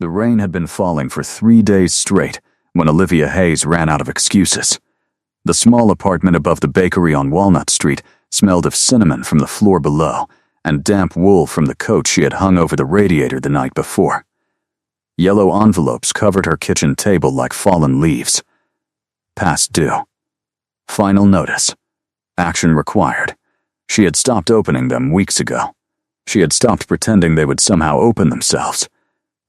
The rain had been falling for 3 days straight when Olivia Hayes ran out of excuses. The small apartment above the bakery on Walnut Street smelled of cinnamon from the floor below and damp wool from the coat she had hung over the radiator the night before. Yellow envelopes covered her kitchen table like fallen leaves. Past due. Final notice. Action required. She had stopped opening them weeks ago. She had stopped pretending they would somehow open themselves.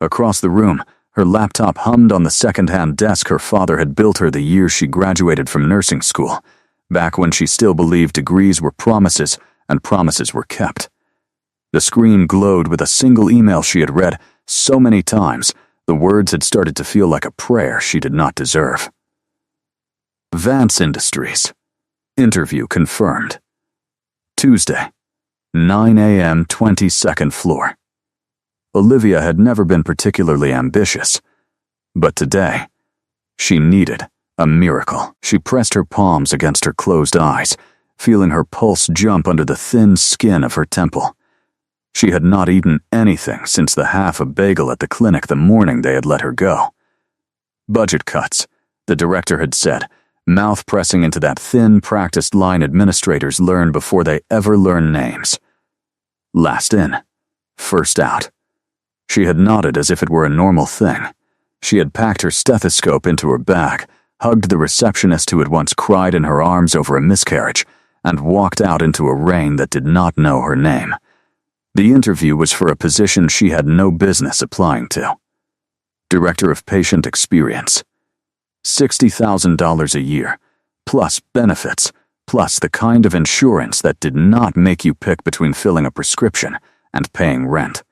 Across the room, her laptop hummed on the second-hand desk her father had built her the year she graduated from nursing school, back when she still believed degrees were promises and promises were kept. The screen glowed with a single email she had read so many times, the words had started to feel like a prayer she did not deserve. Vance Industries. Interview confirmed. Tuesday, 9 a.m., 22nd floor. Olivia had never been particularly ambitious, but today, she needed a miracle. She pressed her palms against her closed eyes, feeling her pulse jump under the thin skin of her temple. She had not eaten anything since the half a bagel at the clinic the morning they had let her go. Budget cuts, the director had said, mouth pressing into that thin, practiced line administrators learn before they ever learn names. Last in, first out. She had nodded as if it were a normal thing. She had packed her stethoscope into her bag, hugged the receptionist who had once cried in her arms over a miscarriage, and walked out into a rain that did not know her name. The interview was for a position she had no business applying to. Director of Patient Experience. $60,000 a year, plus benefits, plus the kind of insurance that did not make you pick between filling a prescription and paying rent.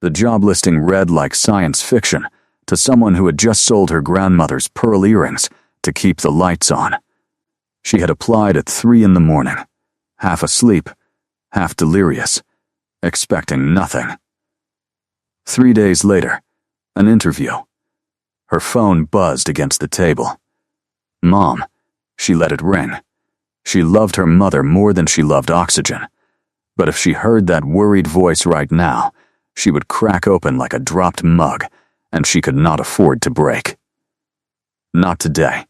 The job listing read like science fiction to someone who had just sold her grandmother's pearl earrings to keep the lights on. She had applied at 3 a.m, half asleep, half delirious, expecting nothing. 3 days later, an interview. Her phone buzzed against the table. Mom. She let it ring. She loved her mother more than she loved oxygen. But if she heard that worried voice right now, she would crack open like a dropped mug, and she could not afford to break. Not today.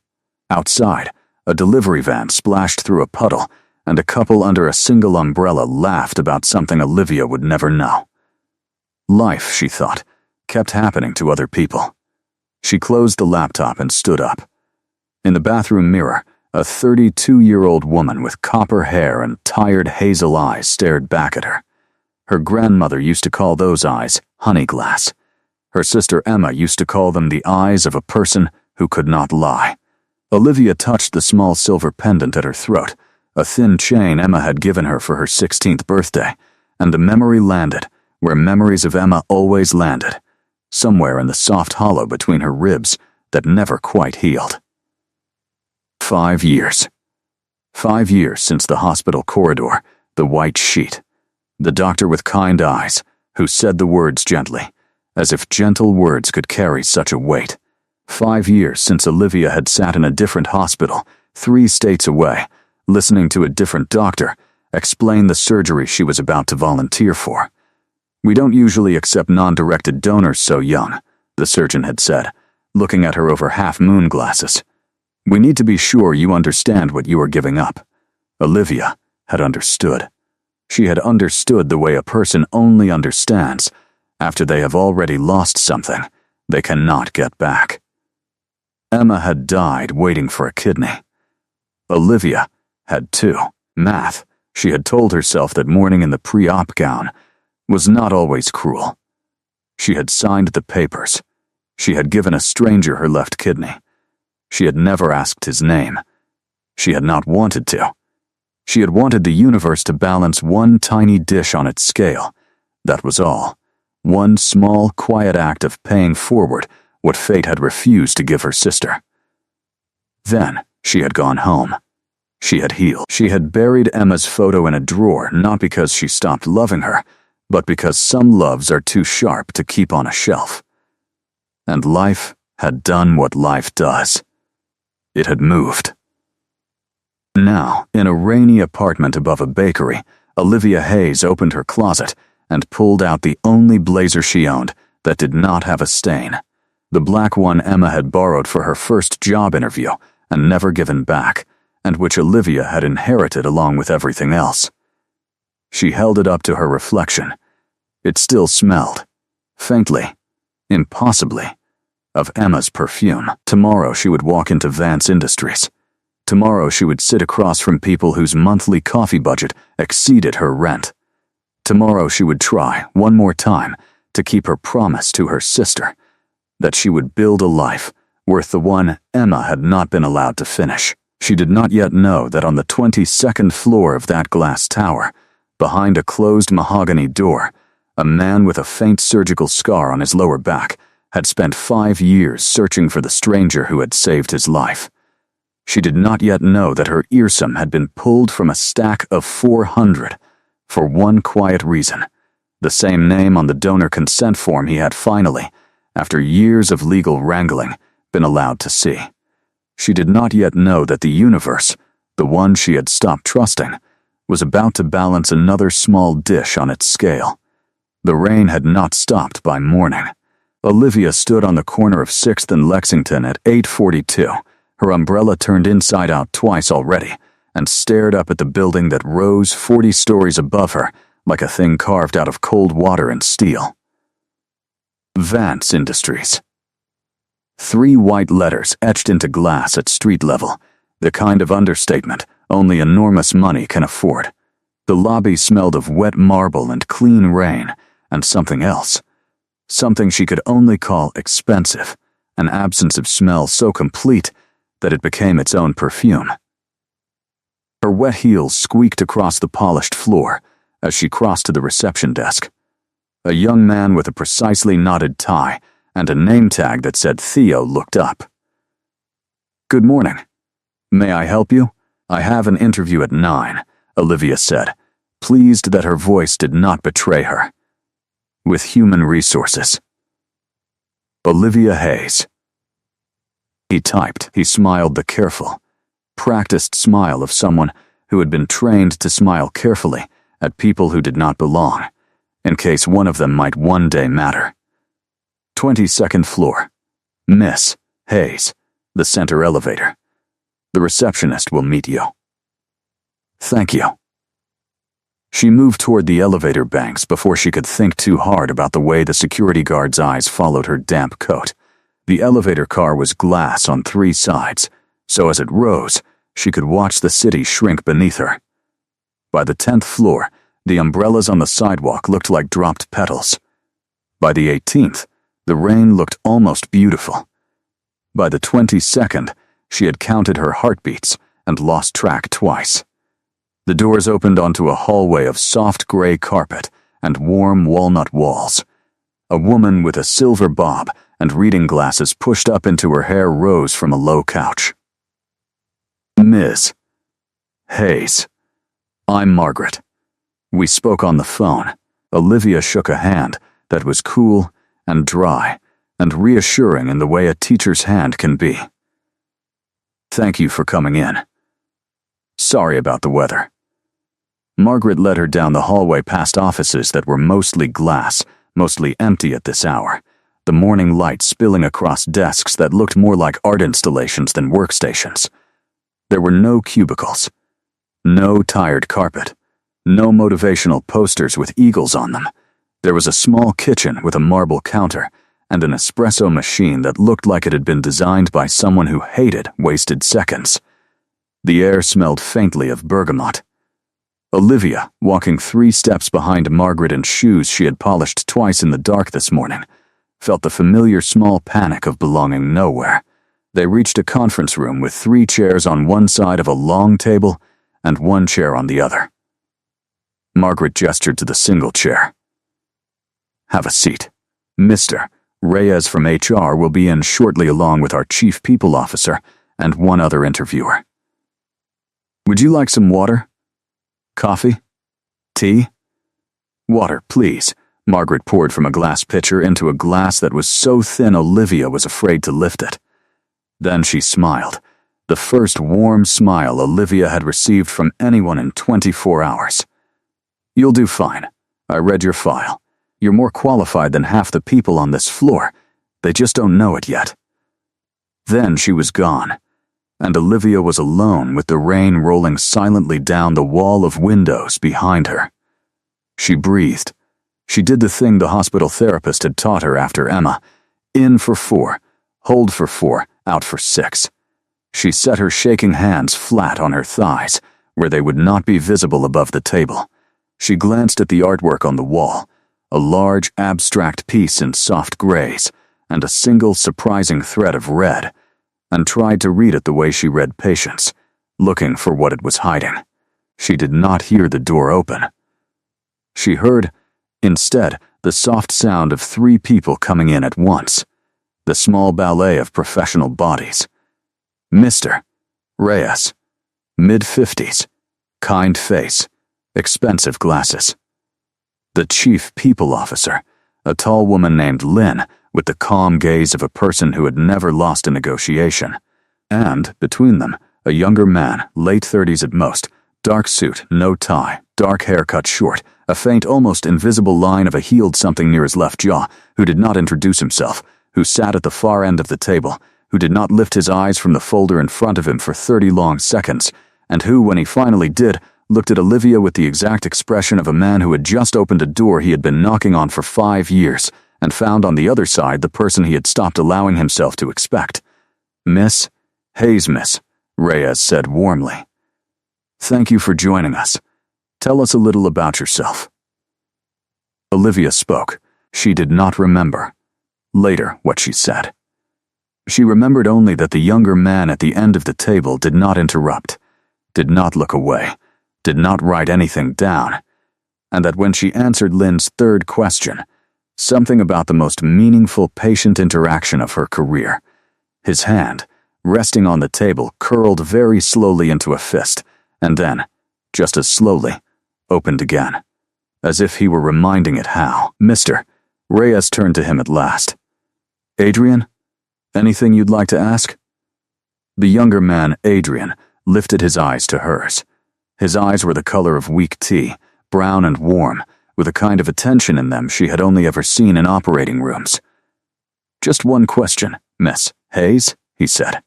Outside, a delivery van splashed through a puddle, and a couple under a single umbrella laughed about something Olivia would never know. Life, she thought, kept happening to other people. She closed the laptop and stood up. In the bathroom mirror, a 32-year-old woman with copper hair and tired hazel eyes stared back at her. Her grandmother used to call those eyes honey glass. Her sister Emma used to call them the eyes of a person who could not lie. Olivia touched the small silver pendant at her throat, a thin chain Emma had given her for her 16th birthday, and the memory landed where memories of Emma always landed, somewhere in the soft hollow between her ribs that never quite healed. 5 years. 5 years since the hospital corridor, the white sheet. The doctor with kind eyes, who said the words gently, as if gentle words could carry such a weight. 5 years since Olivia had sat in a different hospital, 3 states away, listening to a different doctor explain the surgery she was about to volunteer for. We don't usually accept non-directed donors so young, the surgeon had said, looking at her over half-moon glasses. We need to be sure you understand what you are giving up. Olivia had understood. She had understood the way a person only understands after they have already lost something they cannot get back. Emma had died waiting for a kidney. Olivia had too. Math, she had told herself that morning in the pre-op gown, was not always cruel. She had signed the papers. She had given a stranger her left kidney. She had never asked his name. She had not wanted to. She had wanted the universe to balance one tiny dish on its scale. That was all. One small, quiet act of paying forward what fate had refused to give her sister. Then she had gone home. She had healed. She had buried Emma's photo in a drawer, not because she stopped loving her, but because some loves are too sharp to keep on a shelf. And life had done what life does. It had moved. Now, in a rainy apartment above a bakery, Olivia Hayes opened her closet and pulled out the only blazer she owned that did not have a stain. The black one Emma had borrowed for her first job interview and never given back, and which Olivia had inherited along with everything else. She held it up to her reflection. It still smelled, faintly, impossibly, of Emma's perfume. Tomorrow she would walk into Vance Industries. Tomorrow she would sit across from people whose monthly coffee budget exceeded her rent. Tomorrow she would try, one more time, to keep her promise to her sister, that she would build a life worth the one Emma had not been allowed to finish. She did not yet know that on the 22nd floor of that glass tower, behind a closed mahogany door, a man with a faint surgical scar on his lower back had spent 5 years searching for the stranger who had saved his life. She did not yet know that her earsome had been pulled from a stack of 400 for one quiet reason, the same name on the donor consent form he had finally, after years of legal wrangling, been allowed to see. She did not yet know that the universe, the one she had stopped trusting, was about to balance another small dish on its scale. The rain had not stopped by morning. Olivia stood on the corner of 6th and Lexington at 8:42, her umbrella turned inside out twice already, and stared up at the building that rose 40 stories above her like a thing carved out of cold water and steel. Vance Industries. 3 white letters etched into glass at street level, the kind of understatement only enormous money can afford. The lobby smelled of wet marble and clean rain, and something else. Something she could only call expensive, an absence of smell so complete that it became its own perfume. Her wet heels squeaked across the polished floor as she crossed to the reception desk. A young man with a precisely knotted tie and a name tag that said Theo looked up. "Good morning. May I help you? I have an interview at 9, Olivia said, pleased that her voice did not betray her. With human resources. Olivia Hayes. He typed. He smiled the careful, practiced smile of someone who had been trained to smile carefully at people who did not belong, in case one of them might one day matter. 22nd floor. Miss Hayes, the center elevator. The receptionist will meet you. Thank you. She moved toward the elevator banks before she could think too hard about the way the security guard's eyes followed her damp coat. The elevator car was glass on 3 sides, so as it rose, she could watch the city shrink beneath her. By the 10th floor, the umbrellas on the sidewalk looked like dropped petals. By the 18th, the rain looked almost beautiful. By the 22nd, she had counted her heartbeats and lost track twice. The doors opened onto a hallway of soft gray carpet and warm walnut walls. A woman with a silver bob and reading glasses pushed up into her hair rose from a low couch. Ms. Hayes. I'm Margaret. We spoke on the phone. Olivia shook a hand that was cool and dry and reassuring in the way a teacher's hand can be. Thank you for coming in. Sorry about the weather. Margaret led her down the hallway past offices that were mostly glass, mostly empty at this hour, the morning light spilling across desks that looked more like art installations than workstations. There were no cubicles, no tired carpet, no motivational posters with eagles on them. There was a small kitchen with a marble counter and an espresso machine that looked like it had been designed by someone who hated wasted seconds. The air smelled faintly of bergamot. Olivia, walking 3 steps behind Margaret in shoes she had polished twice in the dark this morning, felt the familiar small panic of belonging nowhere. They reached a conference room with 3 chairs on one side of a long table and 1 chair on the other. Margaret gestured to the single chair. Have a seat. Mr. Reyes from HR will be in shortly along with our chief people officer and 1 other interviewer. Would you like some water? Coffee? Tea? Water, please. Margaret poured from a glass pitcher into a glass that was so thin Olivia was afraid to lift it. Then she smiled, the first warm smile Olivia had received from anyone in 24 hours. You'll do fine. I read your file. You're more qualified than half the people on this floor. They just don't know it yet." Then she was gone, and Olivia was alone with the rain rolling silently down the wall of windows behind her. She breathed. She did the thing the hospital therapist had taught her after Emma. In for 4, hold for 4, out for 6. She set her shaking hands flat on her thighs, where they would not be visible above the table. She glanced at the artwork on the wall, a large abstract piece in soft grays, and a single surprising thread of red, and tried to read it the way she read patience, looking for what it was hiding. She did not hear the door open. She heard, instead, the soft sound of 3 people coming in at once, the small ballet of professional bodies. Mr. Reyes, mid-50s, kind face, expensive glasses. The chief people officer, a tall woman named Lynn, with the calm gaze of a person who had never lost a negotiation. And, between them, a younger man, late 30s at most, dark suit, no tie, dark hair cut short, a faint, almost invisible line of a healed something near his left jaw, who did not introduce himself, who sat at the far end of the table, who did not lift his eyes from the folder in front of him for 30 long seconds, and who, when he finally did, looked at Olivia with the exact expression of a man who had just opened a door he had been knocking on for 5 years, and found on the other side the person he had stopped allowing himself to expect. "Miss Hayes, Miss," Reyes said warmly. "Thank you for joining us. Tell us a little about yourself." Olivia spoke. She did not remember. Later, what she said. She remembered only that the younger man at the end of the table did not interrupt, did not look away, did not write anything down, and that when she answered Lynn's third question, something about the most meaningful patient interaction of her career, his hand, resting on the table, curled very slowly into a fist, and then, just as slowly, opened again, as if he were reminding it how. "Mr." Reyes turned to him at last. "Adrian, anything you'd like to ask?" The younger man, Adrian, lifted his eyes to hers. His eyes were the color of weak tea, brown and warm, with a kind of attention in them she had only ever seen in operating rooms. "Just one question, Miss Hayes," he said.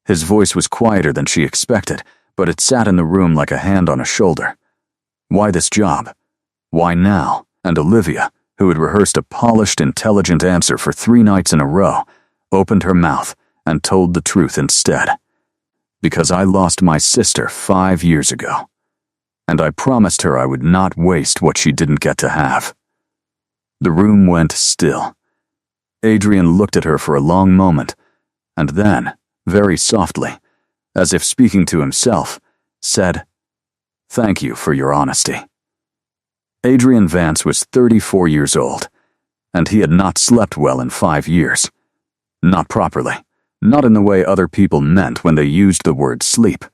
His voice was quieter than she expected, but it sat in the room like a hand on a shoulder. Why this job? Why now? And Olivia, who had rehearsed a polished, intelligent answer for 3 nights in a row, opened her mouth and told the truth instead. "Because I lost my sister 5 years ago, and I promised her I would not waste what she didn't get to have." The room went still. Adrian looked at her for a long moment, and then, very softly, as if speaking to himself, said, "Thank you for your honesty." Adrian Vance was 34 years old, and he had not slept well in 5 years. Not properly, not in the way other people meant when they used the word sleep.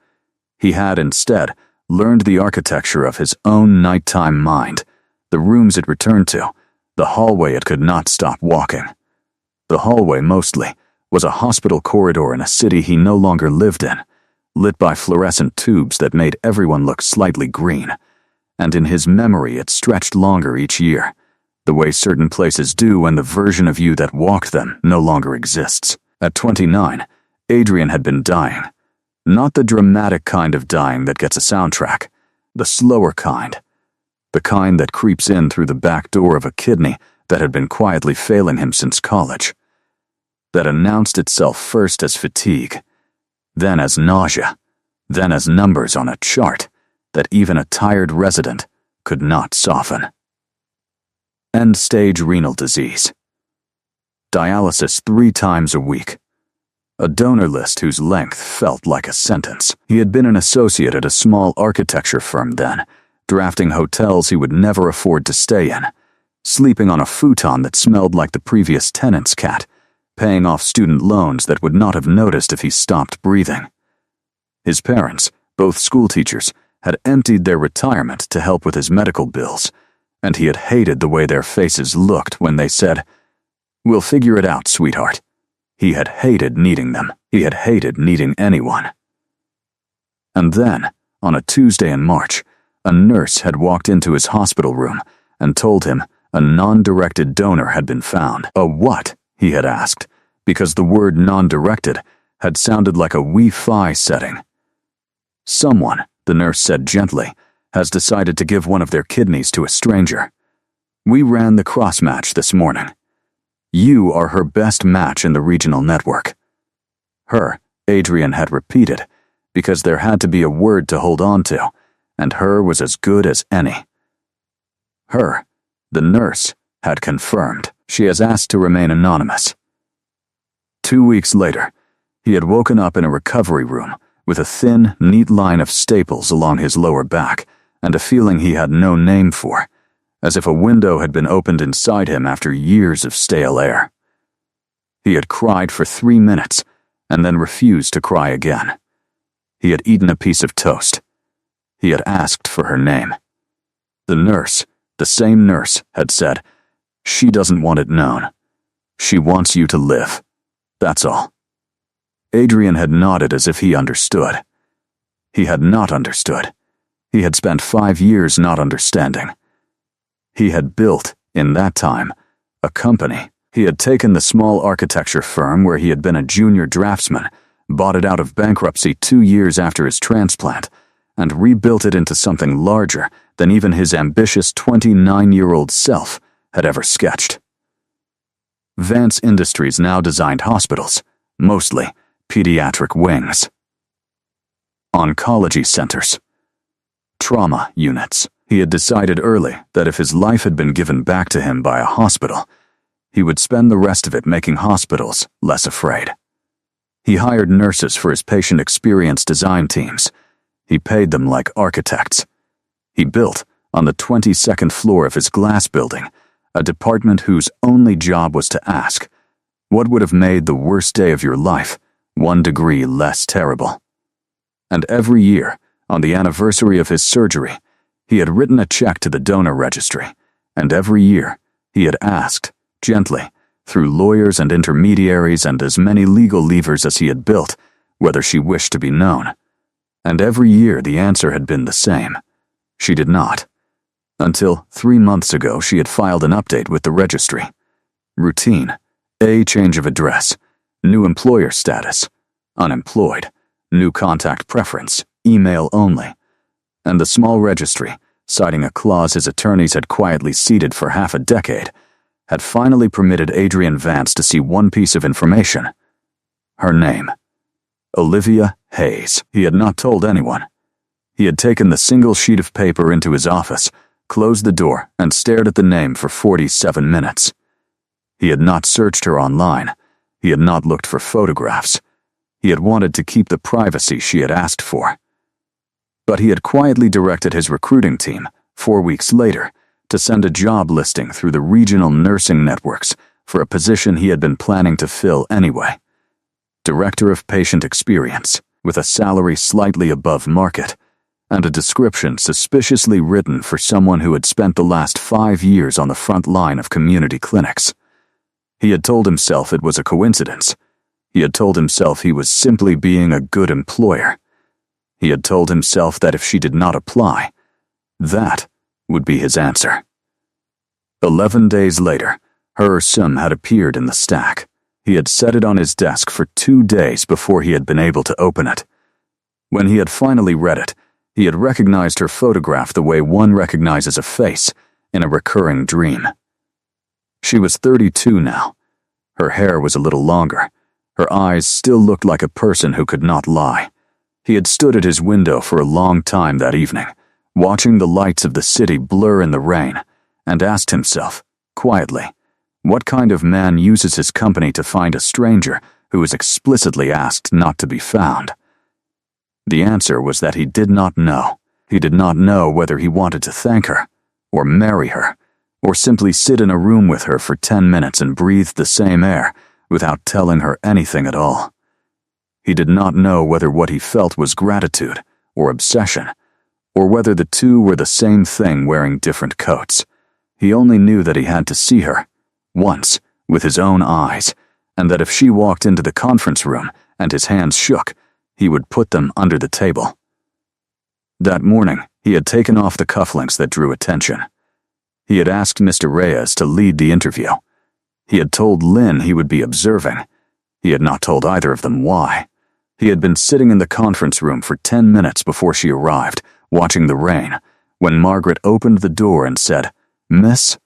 He had, instead, learned the architecture of his own nighttime mind, the rooms it returned to, the hallway it could not stop walking. The hallway, mostly, was a hospital corridor in a city he no longer lived in, lit by fluorescent tubes that made everyone look slightly green, and in his memory it stretched longer each year, the way certain places do when the version of you that walked them no longer exists. At 29, Adrian had been dying. Not the dramatic kind of dying that gets a soundtrack, the slower kind. The kind that creeps in through the back door of a kidney that had been quietly failing him since college. That announced itself first as fatigue, then as nausea, then as numbers on a chart that even a tired resident could not soften. End-stage renal disease. Dialysis 3 times a week. A donor list whose length felt like a sentence. He had been an associate at a small architecture firm then, drafting hotels he would never afford to stay in, sleeping on a futon that smelled like the previous tenant's cat, paying off student loans that would not have noticed if he stopped breathing. His parents, both schoolteachers, had emptied their retirement to help with his medical bills, and he had hated the way their faces looked when they said, "We'll figure it out, sweetheart." He had hated needing them. He had hated needing anyone. And then, on a Tuesday in March, a nurse had walked into his hospital room and told him, A non-directed donor had been found. A what? He had asked, because the word non-directed had sounded like a Wi-Fi setting. Someone, the nurse said gently, has decided to give one of their kidneys to a stranger. We ran the cross-match this morning. You are her best match in the regional network. Her, Adrian had repeated, because there had to be a word to hold on to, and her was as good as any. Her, the nurse, had confirmed. She has asked to remain anonymous. 2 weeks later, he had woken up in a recovery room with a thin, neat line of staples along his lower back and a feeling he had no name for, as if a window had been opened inside him after years of stale air. He had cried for 3 minutes and then refused to cry again. He had eaten a piece of toast. He had asked for her name. The nurse, the same nurse, had said, "She doesn't want it known. She wants you to live. That's all." Adrian had nodded as if he understood. He had not understood. He had spent 5 years not understanding. He had built, in that time, a company. He had taken the small architecture firm where he had been a junior draftsman, bought it out of bankruptcy 2 years after his transplant, and rebuilt it into something larger than even his ambitious 29-year-old self had ever sketched. Vance Industries now designed hospitals, mostly pediatric wings, oncology centers, trauma units. He had decided early that if his life had been given back to him by a hospital, he would spend the rest of it making hospitals less afraid. He hired nurses for his patient experience design teams. He paid them like architects. He built, on the 22nd floor of his glass building, a department whose only job was to ask, what would have made the worst day of your life 1 degree less terrible? And every year, on the anniversary of his surgery, he had written a check to the donor registry, and every year he had asked, gently, through lawyers and intermediaries and as many legal levers as he had built, whether she wished to be known. And every year the answer had been the same. She did not. Until 3 months ago she had filed an update with the registry. Routine, a change of address, new employer status, unemployed, new contact preference, email only. And the small registry, citing a clause his attorneys had quietly seeded for half a decade, had finally permitted Adrian Vance to see one piece of information. Her name. Olivia Hayes. He had not told anyone. He had taken the single sheet of paper into his office, closed the door, and stared at the name for 47 minutes. He had not searched her online. He had not looked for photographs. He had wanted to keep the privacy she had asked for. But he had quietly directed his recruiting team, 4 weeks later, to send a job listing through the regional nursing networks for a position he had been planning to fill anyway. Director of Patient Experience, with a salary slightly above market, and a description suspiciously written for someone who had spent the last 5 years on the front line of community clinics. He had told himself it was a coincidence. He had told himself he was simply being a good employer. He had told himself that if she did not apply, that would be his answer. 11 days later, her sum had appeared in the stack. He had set it on his desk for 2 days before he had been able to open it. When he had finally read it, he had recognized her photograph the way one recognizes a face in a recurring dream. She was 32 now. Her hair was a little longer. Her eyes still looked like a person who could not lie. He had stood at his window for a long time that evening, watching the lights of the city blur in the rain, and asked himself, quietly, what kind of man uses his company to find a stranger who is explicitly asked not to be found? The answer was that he did not know. He did not know whether he wanted to thank her, or marry her, or simply sit in a room with her for 10 minutes and breathe the same air without telling her anything at all. He did not know whether what he felt was gratitude or obsession, or whether the two were the same thing wearing different coats. He only knew that he had to see her, once, with his own eyes, and that if she walked into the conference room and his hands shook, he would put them under the table. That morning, he had taken off the cufflinks that drew attention. He had asked Mr. Reyes to lead the interview. He had told Lynn he would be observing. He had not told either of them why. He had been sitting in the conference room for 10 minutes before she arrived, watching the rain, when Margaret opened the door and said, "Miss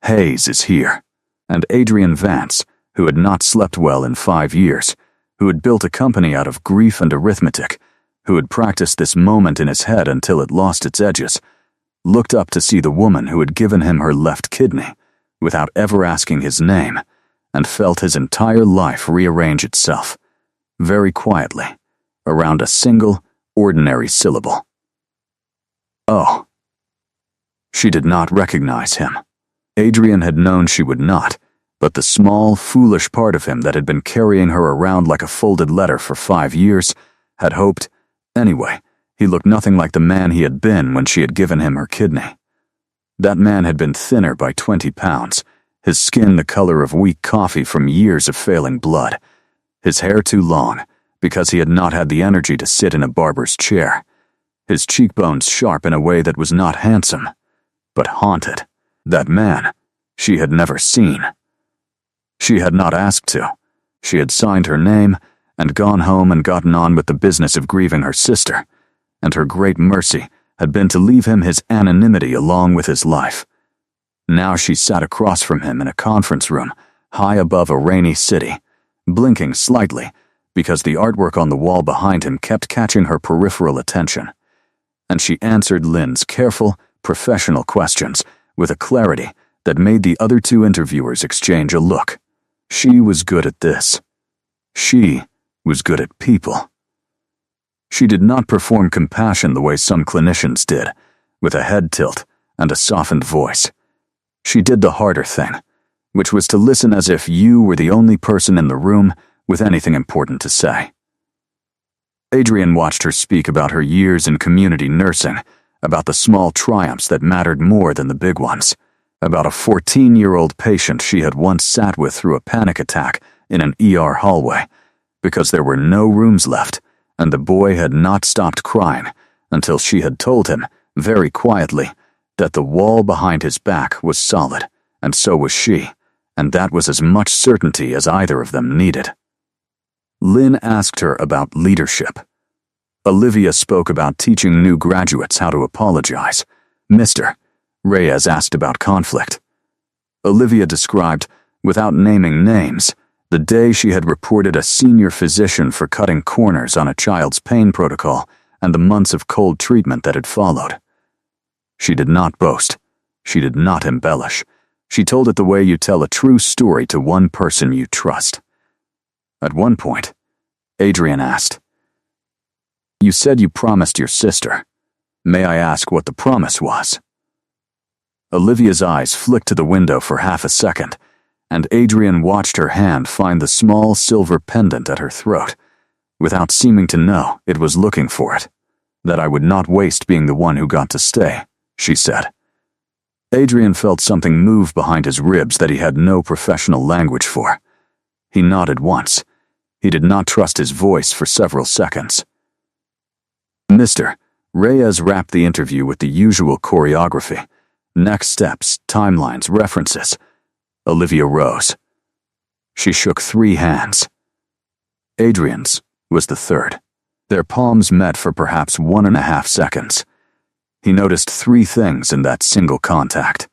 Hayes is here." And Adrian Vance, who had not slept well in 5 years, who had built a company out of grief and arithmetic, who had practiced this moment in his head until it lost its edges, looked up to see the woman who had given him her left kidney, without ever asking his name, and felt his entire life rearrange itself, very quietly, around a single, ordinary syllable. Oh. She did not recognize him. Adrian had known she would not, but the small, foolish part of him that had been carrying her around like a folded letter for 5 years had hoped. Anyway, he looked nothing like the man he had been when she had given him her kidney. That man had been thinner by 20 pounds, his skin the color of weak coffee from years of failing blood, his hair too long because he had not had the energy to sit in a barber's chair, his cheekbones sharp in a way that was not handsome, but haunted. That man she had never seen. She had not asked to. She had signed her name and gone home and gotten on with the business of grieving her sister, and her great mercy had been to leave him his anonymity along with his life. Now she sat across from him in a conference room, high above a rainy city, blinking slightly because the artwork on the wall behind him kept catching her peripheral attention, and she answered Lynn's careful, professional questions with a clarity that made the other two interviewers exchange a look. She was good at this. She was good at people. She did not perform compassion the way some clinicians did, with a head tilt and a softened voice. She did the harder thing, which was to listen as if you were the only person in the room with anything important to say. Adrian watched her speak about her years in community nursing, about the small triumphs that mattered more than the big ones, about a 14-year-old patient she had once sat with through a panic attack in an ER hallway, because there were no rooms left, and the boy had not stopped crying until she had told him, very quietly, that the wall behind his back was solid, and so was she, and that was as much certainty as either of them needed. Lynn asked her about leadership. Olivia spoke about teaching new graduates how to apologize. Mr. Reyes asked about conflict. Olivia described, without naming names, the day she had reported a senior physician for cutting corners on a child's pain protocol and the months of cold treatment that had followed. She did not boast. She did not embellish. She told it the way you tell a true story to one person you trust. At one point, Adrian asked, "You said you promised your sister. May I ask what the promise was?" Olivia's eyes flicked to the window for half a second, and Adrian watched her hand find the small silver pendant at her throat, without seeming to know it was looking for it. "That I would not waste being the one who got to stay," she said. Adrian felt something move behind his ribs that he had no professional language for. He nodded once. He did not trust his voice for several seconds. Mr. Reyes wrapped the interview with the usual choreography. Next steps, timelines, references. Olivia rose. She shook 3 hands. Adrian's was the third. Their palms met for perhaps 1.5 seconds. He noticed 3 things in that single contact.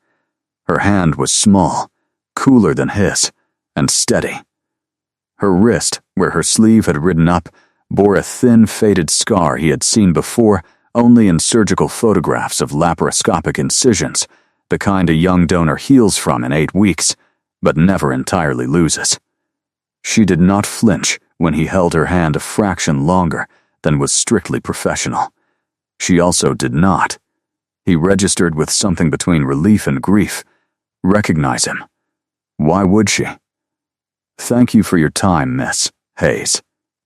Her hand was small, cooler than his, and steady. Her wrist, where her sleeve had ridden up, bore a thin, faded scar he had seen before only in surgical photographs of laparoscopic incisions, the kind a young donor heals from in 8 weeks, but never entirely loses. She did not flinch when he held her hand a fraction longer than was strictly professional. She also did not. He registered with something between relief and grief. Recognize him. Why would she? "Thank you for your time, Miss Hayes,"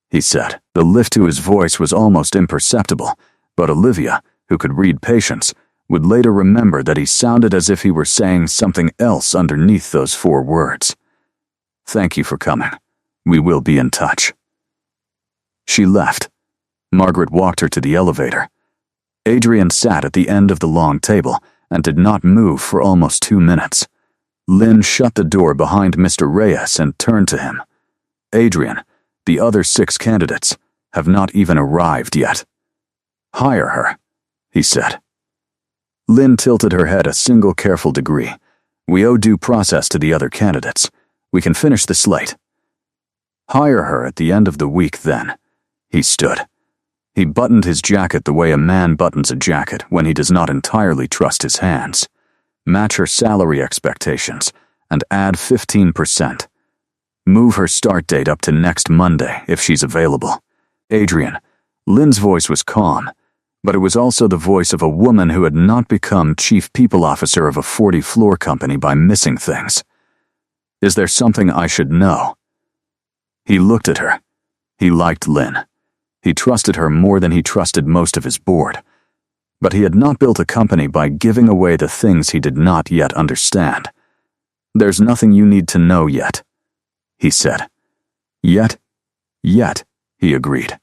he said. The lift to his voice was almost imperceptible, but Olivia, who could read patience, would later remember that he sounded as if he were saying something else underneath those 4 words. "Thank you for coming. We will be in touch." She left. Margaret walked her to the elevator. Adrian sat at the end of the long table and did not move for almost 2 minutes. Lynn shut the door behind Mr. Reyes and turned to him. "Adrian, the other 6 candidates have not even arrived yet." "Hire her," he said. Lynn tilted her head a single careful degree. "We owe due process to the other candidates. We can finish the slate." "Hire her at the end of the week, then." He stood. He buttoned his jacket the way a man buttons a jacket when he does not entirely trust his hands. "Match her salary expectations and add 15%. Move her start date up to next Monday if she's available." "Adrian." Lynn's voice was calm, but it was also the voice of a woman who had not become chief people officer of a 40-floor company by missing things. "Is there something I should know?" He looked at her. He liked Lynn. He trusted her more than he trusted most of his board. But he had not built a company by giving away the things he did not yet understand. "There's nothing you need to know yet," he said. "Yet?" "Yet," he agreed.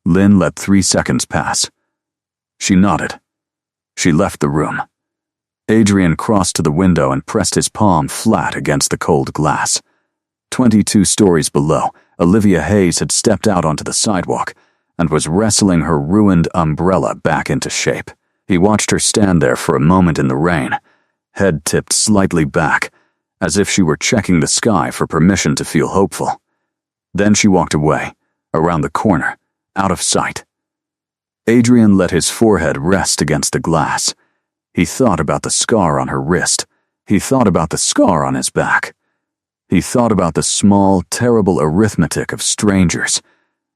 Lynn let 3 seconds pass. She nodded. She left the room. Adrian crossed to the window and pressed his palm flat against the cold glass. 22 stories below, Olivia Hayes had stepped out onto the sidewalk and was wrestling her ruined umbrella back into shape. He watched her stand there for a moment in the rain, head tipped slightly back, as if she were checking the sky for permission to feel hopeful. Then she walked away, around the corner, out of sight. Adrian let his forehead rest against the glass. He thought about the scar on her wrist. He thought about the scar on his back. He thought about the small, terrible arithmetic of strangers,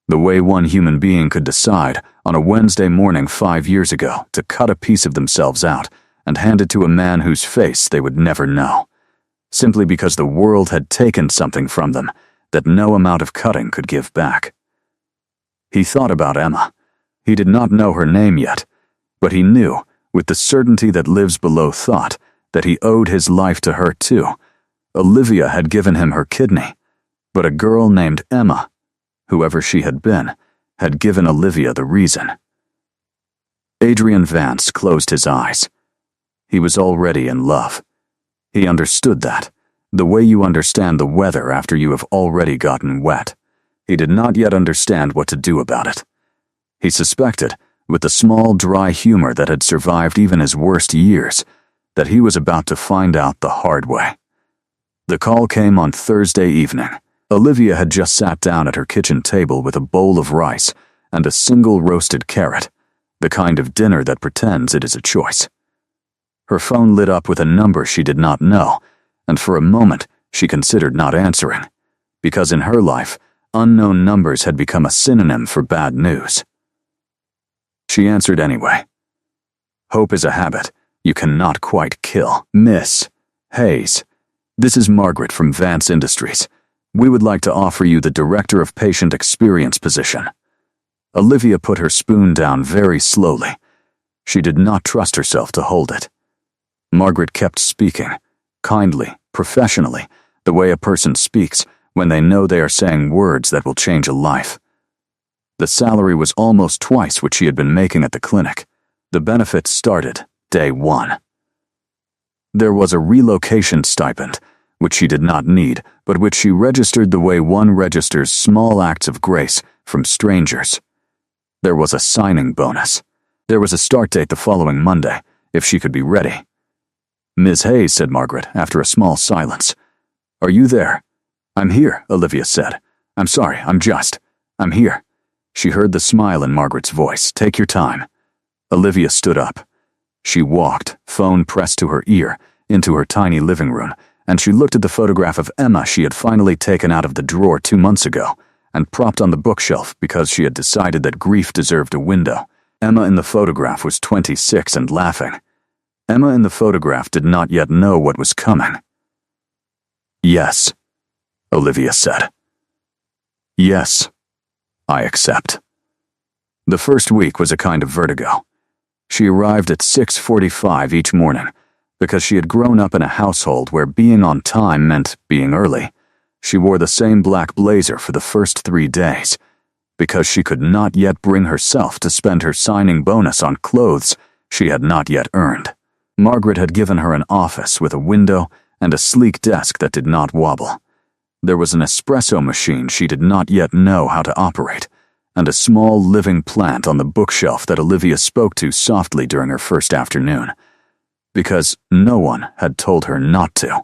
the way one human being could decide on a Wednesday morning 5 years ago to cut a piece of themselves out and hand it to a man whose face they would never know, simply because the world had taken something from them that no amount of cutting could give back. He thought about Emma. He did not know her name yet, but he knew, with the certainty that lives below thought, that he owed his life to her too. Olivia had given him her kidney, but a girl named Emma, whoever she had been, had given Olivia the reason. Adrian Vance closed his eyes. He was already in love. He understood that, the way you understand the weather after you have already gotten wet. He did not yet understand what to do about it. He suspected, with the small, dry humor that had survived even his worst years, that he was about to find out the hard way. The call came on Thursday evening. Olivia had just sat down at her kitchen table with a bowl of rice and a single roasted carrot, the kind of dinner that pretends it is a choice. Her phone lit up with a number she did not know, and for a moment she considered not answering, because in her life, unknown numbers had become a synonym for bad news. She answered anyway. "Hope is a habit you cannot quite kill. Miss Hayes, this is Margaret from Vance Industries. We would like to offer you the Director of Patient Experience position." Olivia put her spoon down very slowly. She did not trust herself to hold it. Margaret kept speaking, kindly, professionally, the way a person speaks when they know they are saying words that will change a life. The salary was almost twice what she had been making at the clinic. The benefits started day 1. There was a relocation stipend, which she did not need, but which she registered the way one registers small acts of grace from strangers. There was a signing bonus. There was a start date the following Monday, if she could be ready. "Ms. Hayes," said Margaret, after a small silence. "Are you there?" "I'm here," Olivia said. I'm here." She heard the smile in Margaret's voice. "Take your time." Olivia stood up. She walked, phone pressed to her ear, into her tiny living room, and she looked at the photograph of Emma she had finally taken out of the drawer 2 months ago and propped on the bookshelf because she had decided that grief deserved a window. Emma in the photograph was 26 and laughing. Emma in the photograph did not yet know what was coming. "Yes," Olivia said. "Yes, I accept." The first week was a kind of vertigo. She arrived at 6:45 each morning because she had grown up in a household where being on time meant being early. She wore the same black blazer for the first 3 days because she could not yet bring herself to spend her signing bonus on clothes she had not yet earned. Margaret had given her an office with a window and a sleek desk that did not wobble. There was an espresso machine she did not yet know how to operate, and a small living plant on the bookshelf that Olivia spoke to softly during her first afternoon, because no one had told her not to.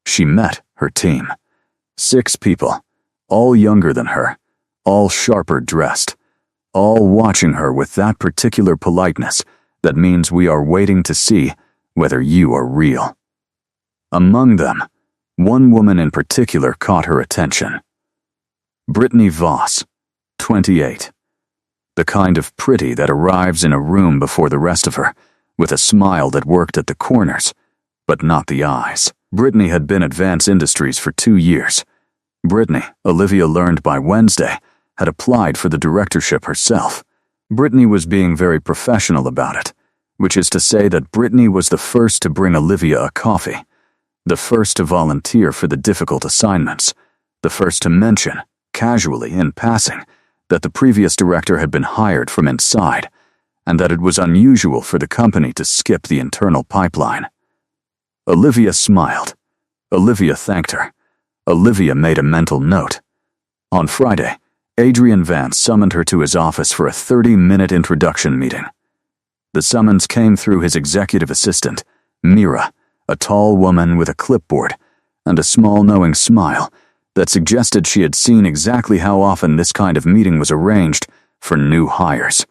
She met her team. 6 people, all younger than her, all sharper dressed, all watching her with that particular politeness that means we are waiting to see whether you are real. Among them, one woman in particular caught her attention. Brittany Voss, 28. The kind of pretty that arrives in a room before the rest of her, with a smile that worked at the corners, but not the eyes. Brittany had been at Vance Industries for 2 years. Brittany, Olivia learned by Wednesday, had applied for the directorship herself. Brittany was being very professional about it, which is to say that Brittany was the first to bring Olivia a coffee, the first to volunteer for the difficult assignments, the first to mention, casually in passing, that the previous director had been hired from inside, and that it was unusual for the company to skip the internal pipeline. Olivia smiled. Olivia thanked her. Olivia made a mental note. On Friday, Adrian Vance summoned her to his office for a 30-minute introduction meeting. The summons came through his executive assistant, Mira, a tall woman with a clipboard and a small knowing smile that suggested she had seen exactly how often this kind of meeting was arranged for new hires,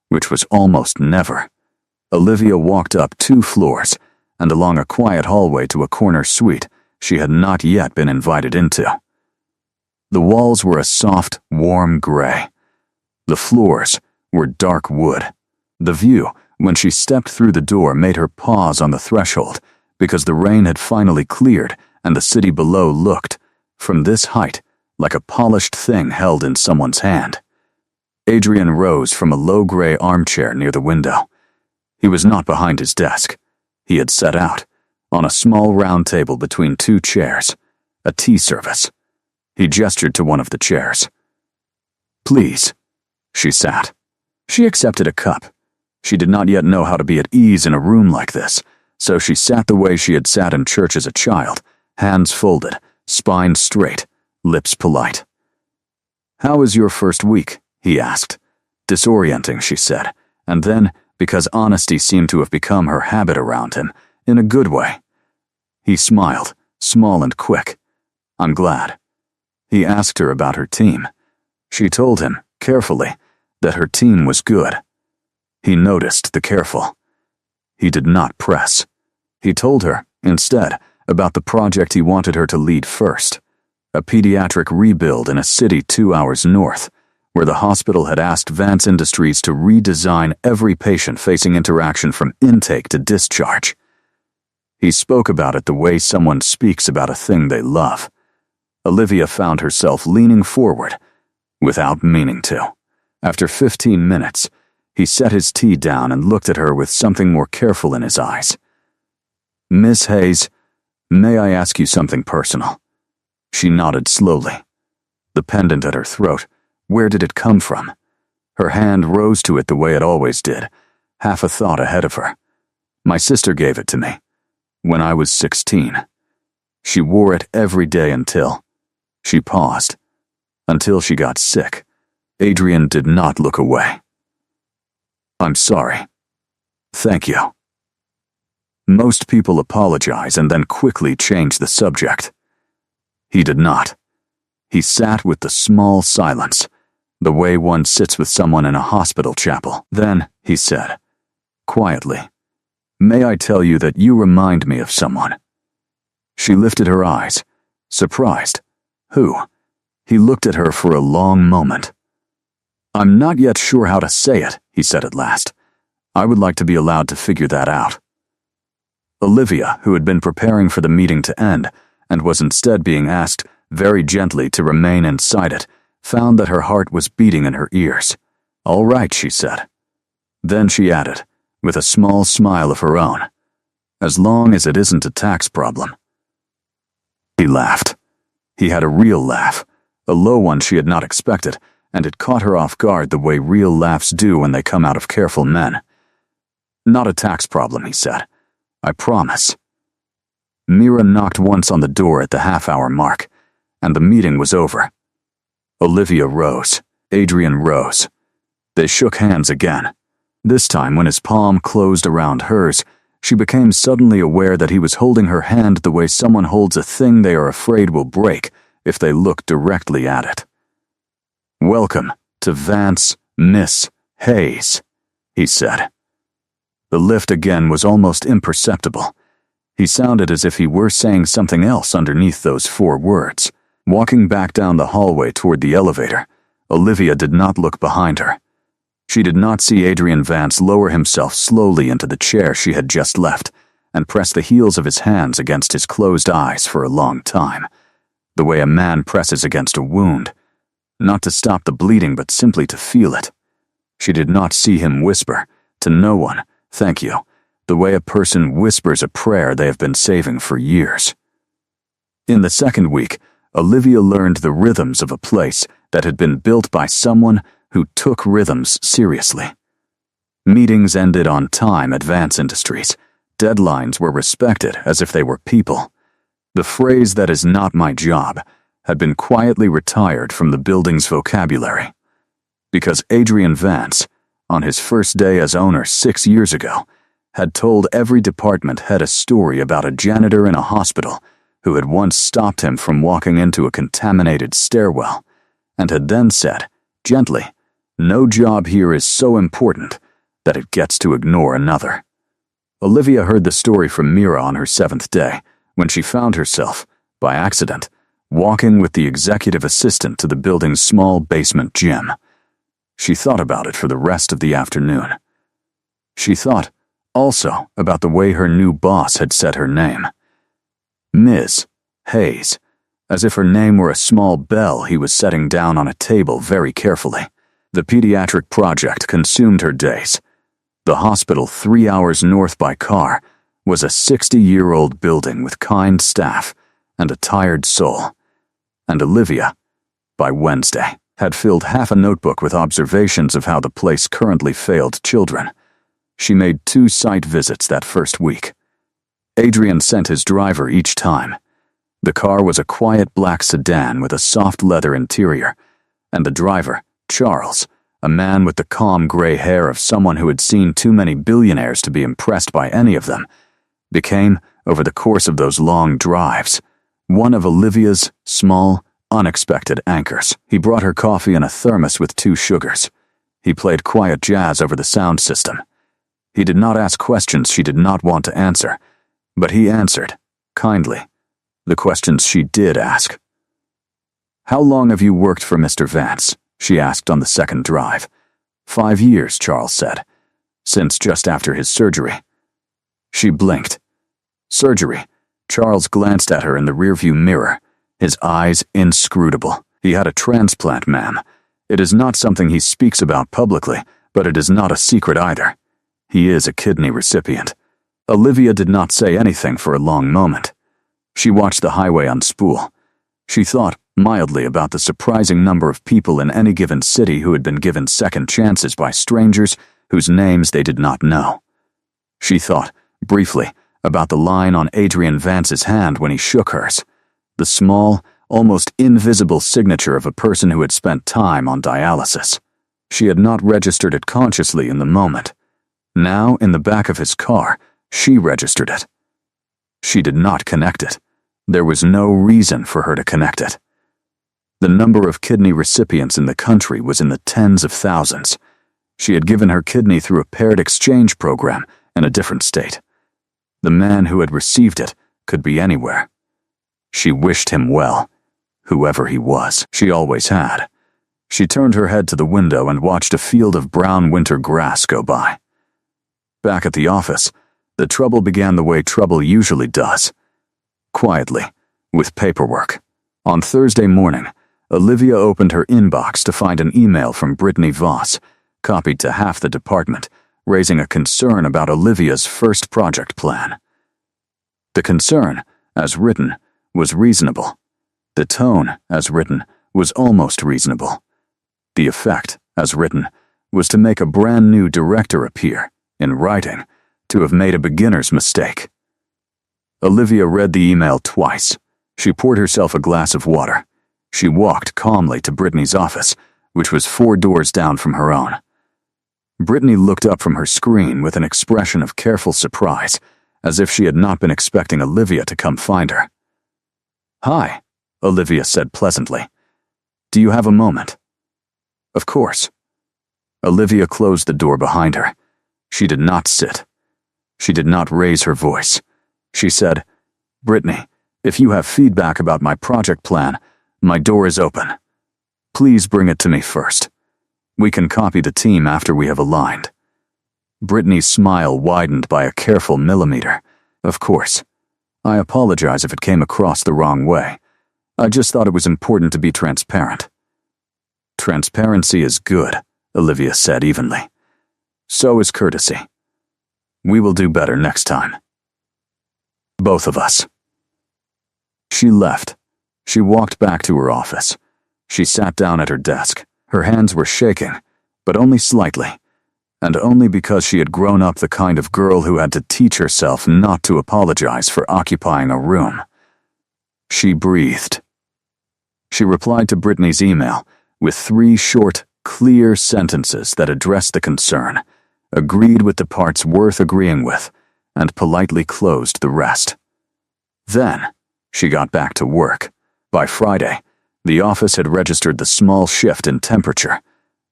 which was almost never. Olivia walked up 2 floors and along a quiet hallway to a corner suite she had not yet been invited into. The walls were a soft, warm gray. The floors were dark wood. The view, when she stepped through the door, made her pause on the threshold because the rain had finally cleared and the city below looked, from this height, like a polished thing held in someone's hand. Adrian rose from a low gray armchair near the window. He was not behind his desk. He had set out, on a small round table between 2 chairs, a tea service. He gestured to one of the chairs. "Please." She sat. She accepted a cup. She did not yet know how to be at ease in a room like this, so she sat the way she had sat in church as a child, hands folded, spine straight, lips polite. "How is your first week?" he asked. Disorienting, she said, and then, because honesty seemed to have become her habit around him, in a good way. He smiled, small and quick. "I'm glad." He asked her about her team. She told him, carefully, that her team was good. He noticed the careful. He did not press. He told her, instead, about the project he wanted her to lead first, a pediatric rebuild in a city 2 hours north, where the hospital had asked Vance Industries to redesign every patient facing interaction from intake to discharge. He spoke about it the way someone speaks about a thing they love. Olivia found herself leaning forward, without meaning to. After 15 minutes, he set his tea down and looked at her with something more careful in his eyes. "Miss Hayes, may I ask you something personal?" She nodded slowly. The pendant at her throat, where did it come from? Her hand rose to it the way it always did, half a thought ahead of her. "My sister gave it to me, when I was 16. She wore it every day until..." She paused. "Until she got sick." Adrian did not look away. "I'm sorry." "Thank you." Most people apologize and then quickly change the subject. He did not. He sat with the small silence, the way one sits with someone in a hospital chapel. Then, he said, quietly, "May I tell you that you remind me of someone?" She lifted her eyes, surprised. "Who?" He looked at her for a long moment. "I'm not yet sure how to say it," he said at last. "I would like to be allowed to figure that out." Olivia, who had been preparing for the meeting to end, and was instead being asked, very gently, to remain inside it, found that her heart was beating in her ears. "All right," she said. Then she added, with a small smile of her own, "as long as it isn't a tax problem." He laughed. He had a real laugh, a low one she had not expected, and it caught her off guard the way real laughs do when they come out of careful men. "Not a tax problem," he said. I promise." Mira knocked once on the door at the half-hour mark, and the meeting was over. Olivia rose. Adrian rose. They shook hands again. This time, when his palm closed around hers, she became suddenly aware that he was holding her hand the way someone holds a thing they are afraid will break if they look directly at it. "Welcome to Vance, Miss Hayes," he said. The lift again was almost imperceptible. He sounded as if he were saying something else underneath those 4 words. Walking back down the hallway toward the elevator, Olivia did not look behind her. She did not see Adrian Vance lower himself slowly into the chair she had just left and press the heels of his hands against his closed eyes for a long time, the way a man presses against a wound, not to stop the bleeding but simply to feel it. She did not see him whisper, to no one, "Thank you," the way a person whispers a prayer they have been saving for years. In the second week, Olivia learned the rhythms of a place that had been built by someone who took rhythms seriously. Meetings ended on time at Vance Industries. Deadlines were respected as if they were people. The phrase "that is not my job" had been quietly retired from the building's vocabulary. Because Adrian Vance, on his first day as owner 6 years ago, had told every department head a story about a janitor in a hospital who had once stopped him from walking into a contaminated stairwell, and had then said, gently, "No job here is so important that it gets to ignore another." Olivia heard the story from Mira on her 7th day, when she found herself, by accident, walking with the executive assistant to the building's small basement gym. She thought about it for the rest of the afternoon. She thought, also, about the way her new boss had said her name. Ms. Hayes, as if her name were a small bell he was setting down on a table very carefully. The pediatric project consumed her days. The hospital 3 hours north by car was a 60-year-old building with kind staff and a tired soul. And Olivia, by Wednesday, had filled half a notebook with observations of how the place currently failed children. She made 2 site visits that first week. Adrian sent his driver each time. The car was a quiet black sedan with a soft leather interior, and the driver, Charles, a man with the calm gray hair of someone who had seen too many billionaires to be impressed by any of them, became, over the course of those long drives, one of Olivia's small, unexpected anchors. He brought her coffee in a thermos with 2 sugars. He played quiet jazz over the sound system. He did not ask questions she did not want to answer, but he answered, kindly, the questions she did ask. "How long have you worked for Mr. Vance?" she asked on the second drive. 5 years, Charles said, since just after his surgery. She blinked. Surgery. Charles glanced at her in the rearview mirror, his eyes inscrutable. "He had a transplant, ma'am. It is not something he speaks about publicly, but it is not a secret either. He is a kidney recipient." Olivia did not say anything for a long moment. She watched the highway unspool. She thought mildly about the surprising number of people in any given city who had been given second chances by strangers whose names they did not know. She thought, briefly, about the line on Adrian Vance's hand when he shook hers, the small, almost invisible signature of a person who had spent time on dialysis. She had not registered it consciously in the moment. Now, in the back of his car, she registered it. She did not connect it. There was no reason for her to connect it. The number of kidney recipients in the country was in the tens of thousands. She had given her kidney through a paired exchange program in a different state. The man who had received it could be anywhere. She wished him well, whoever he was. She always had. She turned her head to the window and watched a field of brown winter grass go by. Back at the office, the trouble began the way trouble usually does. Quietly, with paperwork. On Thursday morning, Olivia opened her inbox to find an email from Brittany Voss, copied to half the department, raising a concern about Olivia's first project plan. The concern, as written, was reasonable. The tone, as written, was almost reasonable. The effect, as written, was to make a brand new director appear, in writing, to have made a beginner's mistake. Olivia read the email twice. She poured herself a glass of water. She walked calmly to Brittany's office, which was 4 doors down from her own. Brittany looked up from her screen with an expression of careful surprise, as if she had not been expecting Olivia to come find her. "Hi," Olivia said pleasantly. "Do you have a moment?" "Of course." Olivia closed the door behind her. She did not sit. She did not raise her voice. She said, "Brittany, if you have feedback about my project plan, my door is open. Please bring it to me first. We can copy the team after we have aligned." Brittany's smile widened by a careful millimeter. "Of course. I apologize if it came across the wrong way. I just thought it was important to be transparent." "Transparency is good," Olivia said evenly. "So is courtesy. We will do better next time. Both of us." She left. She walked back to her office. She sat down at her desk. Her hands were shaking, but only slightly, and only because she had grown up the kind of girl who had to teach herself not to apologize for occupying a room. She breathed. She replied to Brittany's email with 3 short, clear sentences that addressed the concern, agreed with the parts worth agreeing with, and politely closed the rest. Then, she got back to work. By Friday, the office had registered the small shift in temperature.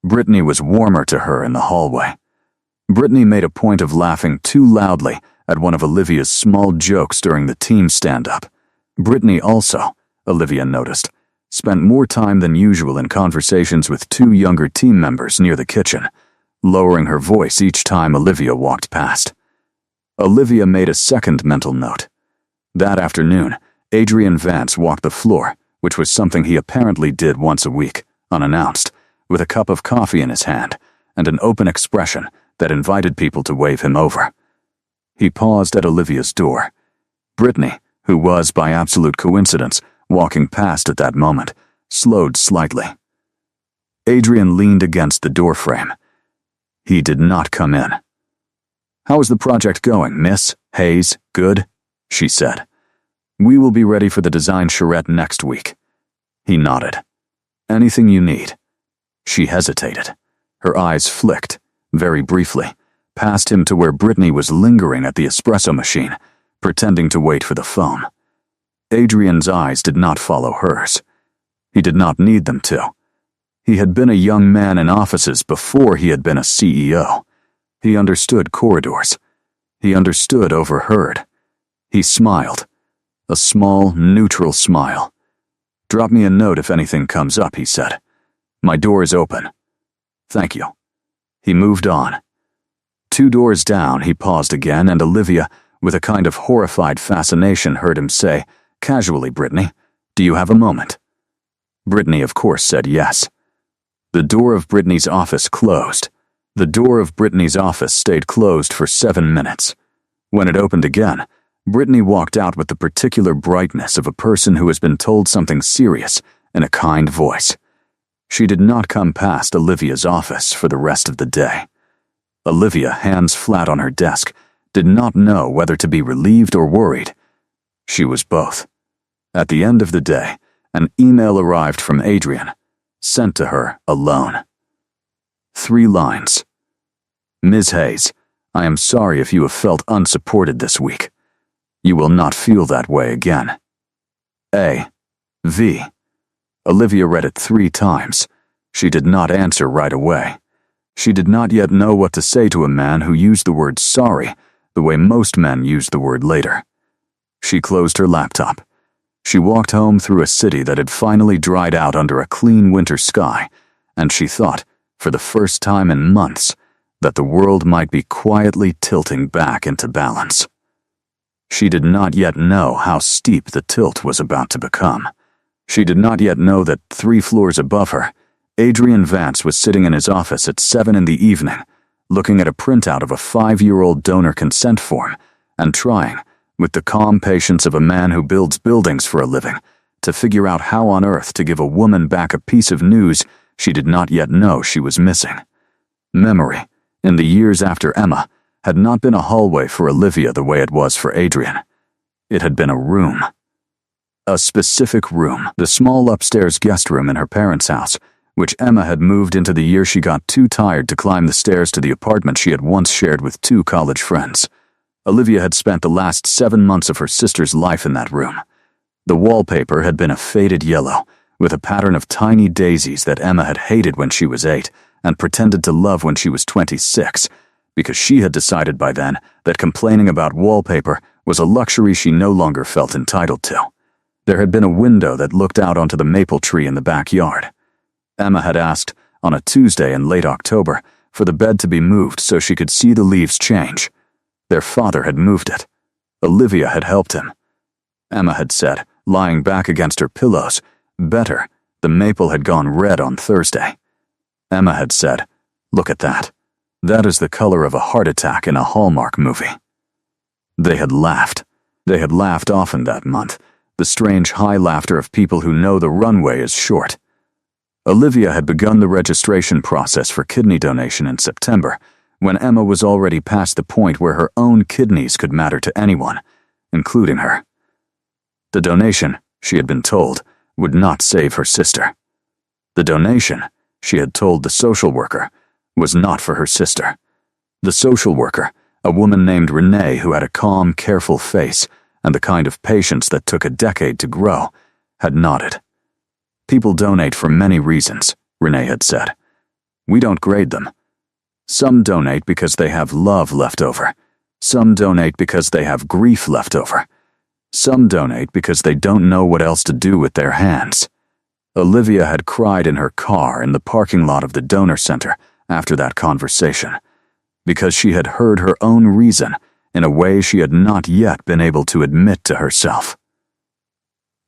Brittany was warmer to her in the hallway. Brittany made a point of laughing too loudly at one of Olivia's small jokes during the team stand-up. Brittany also, Olivia noticed, spent more time than usual in conversations with 2 younger team members near the kitchen, lowering her voice each time Olivia walked past. Olivia made a second mental note. That afternoon, Adrian Vance walked the floor, which was something he apparently did once a week, unannounced, with a cup of coffee in his hand and an open expression that invited people to wave him over. He paused at Olivia's door. Brittany, who was, by absolute coincidence, walking past at that moment, slowed slightly. Adrian leaned against the doorframe. He did not come in. "How is the project going, Miss Hayes? Good?" she said. "We will be ready for the design charrette next week." He nodded. "Anything you need?" She hesitated. Her eyes flicked, very briefly, past him to where Brittany was lingering at the espresso machine, pretending to wait for the phone. Adrian's eyes did not follow hers. He did not need them to. He had been a young man in offices before he had been a CEO. He understood corridors. He understood overheard. He smiled. A small, neutral smile. "Drop me a note if anything comes up," he said. "My door is open." "Thank you." He moved on. 2 doors down, he paused again, and Olivia, with a kind of horrified fascination, heard him say, casually, "Brittany, do you have a moment?" Brittany, of course, said yes. The door of Brittany's office closed. The door of Brittany's office stayed closed for 7 minutes. When it opened again, Brittany walked out with the particular brightness of a person who has been told something serious in a kind voice. She did not come past Olivia's office for the rest of the day. Olivia, hands flat on her desk, did not know whether to be relieved or worried. She was both. At the end of the day, an email arrived from Adrian, sent to her alone. 3 lines. "Ms. Hayes, I am sorry if you have felt unsupported this week. You will not feel that way again. A. V." Olivia read it 3 times. She did not answer right away. She did not yet know what to say to a man who used the word sorry the way most men use the word later. She closed her laptop. She walked home through a city that had finally dried out under a clean winter sky, and she thought, for the first time in months, that the world might be quietly tilting back into balance. She did not yet know how steep the tilt was about to become. She did not yet know that 3 floors above her, Adrian Vance was sitting in his office at 7 in the evening, looking at a printout of a 5-year-old donor consent form and trying, with the calm patience of a man who builds buildings for a living, to figure out how on earth to give a woman back a piece of news she did not yet know she was missing. Memory, in the years after Emma, had not been a hallway for Olivia the way it was for Adrian. It had been a room. A specific room, the small upstairs guest room in her parents' house, which Emma had moved into the year she got too tired to climb the stairs to the apartment she had once shared with 2 college friends. Olivia had spent the last 7 months of her sister's life in that room. The wallpaper had been a faded yellow, with a pattern of tiny daisies that Emma had hated when she was 8 and pretended to love when she was 26, because she had decided by then that complaining about wallpaper was a luxury she no longer felt entitled to. There had been a window that looked out onto the maple tree in the backyard. Emma had asked, on a Tuesday in late October, for the bed to be moved so she could see the leaves change. Their father had moved it. Olivia had helped him. Emma had said, lying back against her pillows, "Better, the maple had gone red on Thursday." Emma had said, "Look at that. That is the color of a heart attack in a Hallmark movie." They had laughed. They had laughed often that month, the strange high laughter of people who know the runway is short. Olivia had begun the registration process for kidney donation in September, when Emma was already past the point where her own kidneys could matter to anyone, including her. The donation, she had been told, would not save her sister. The donation, she had told the social worker, was not for her sister. The social worker, a woman named Renee who had a calm, careful face and the kind of patience that took a decade to grow, had nodded. "People donate for many reasons," Renee had said. "We don't grade them. Some donate because they have love left over. Some donate because they have grief left over. Some donate because they don't know what else to do with their hands." Olivia had cried in her car in the parking lot of the donor center after that conversation, because she had heard her own reason in a way she had not yet been able to admit to herself.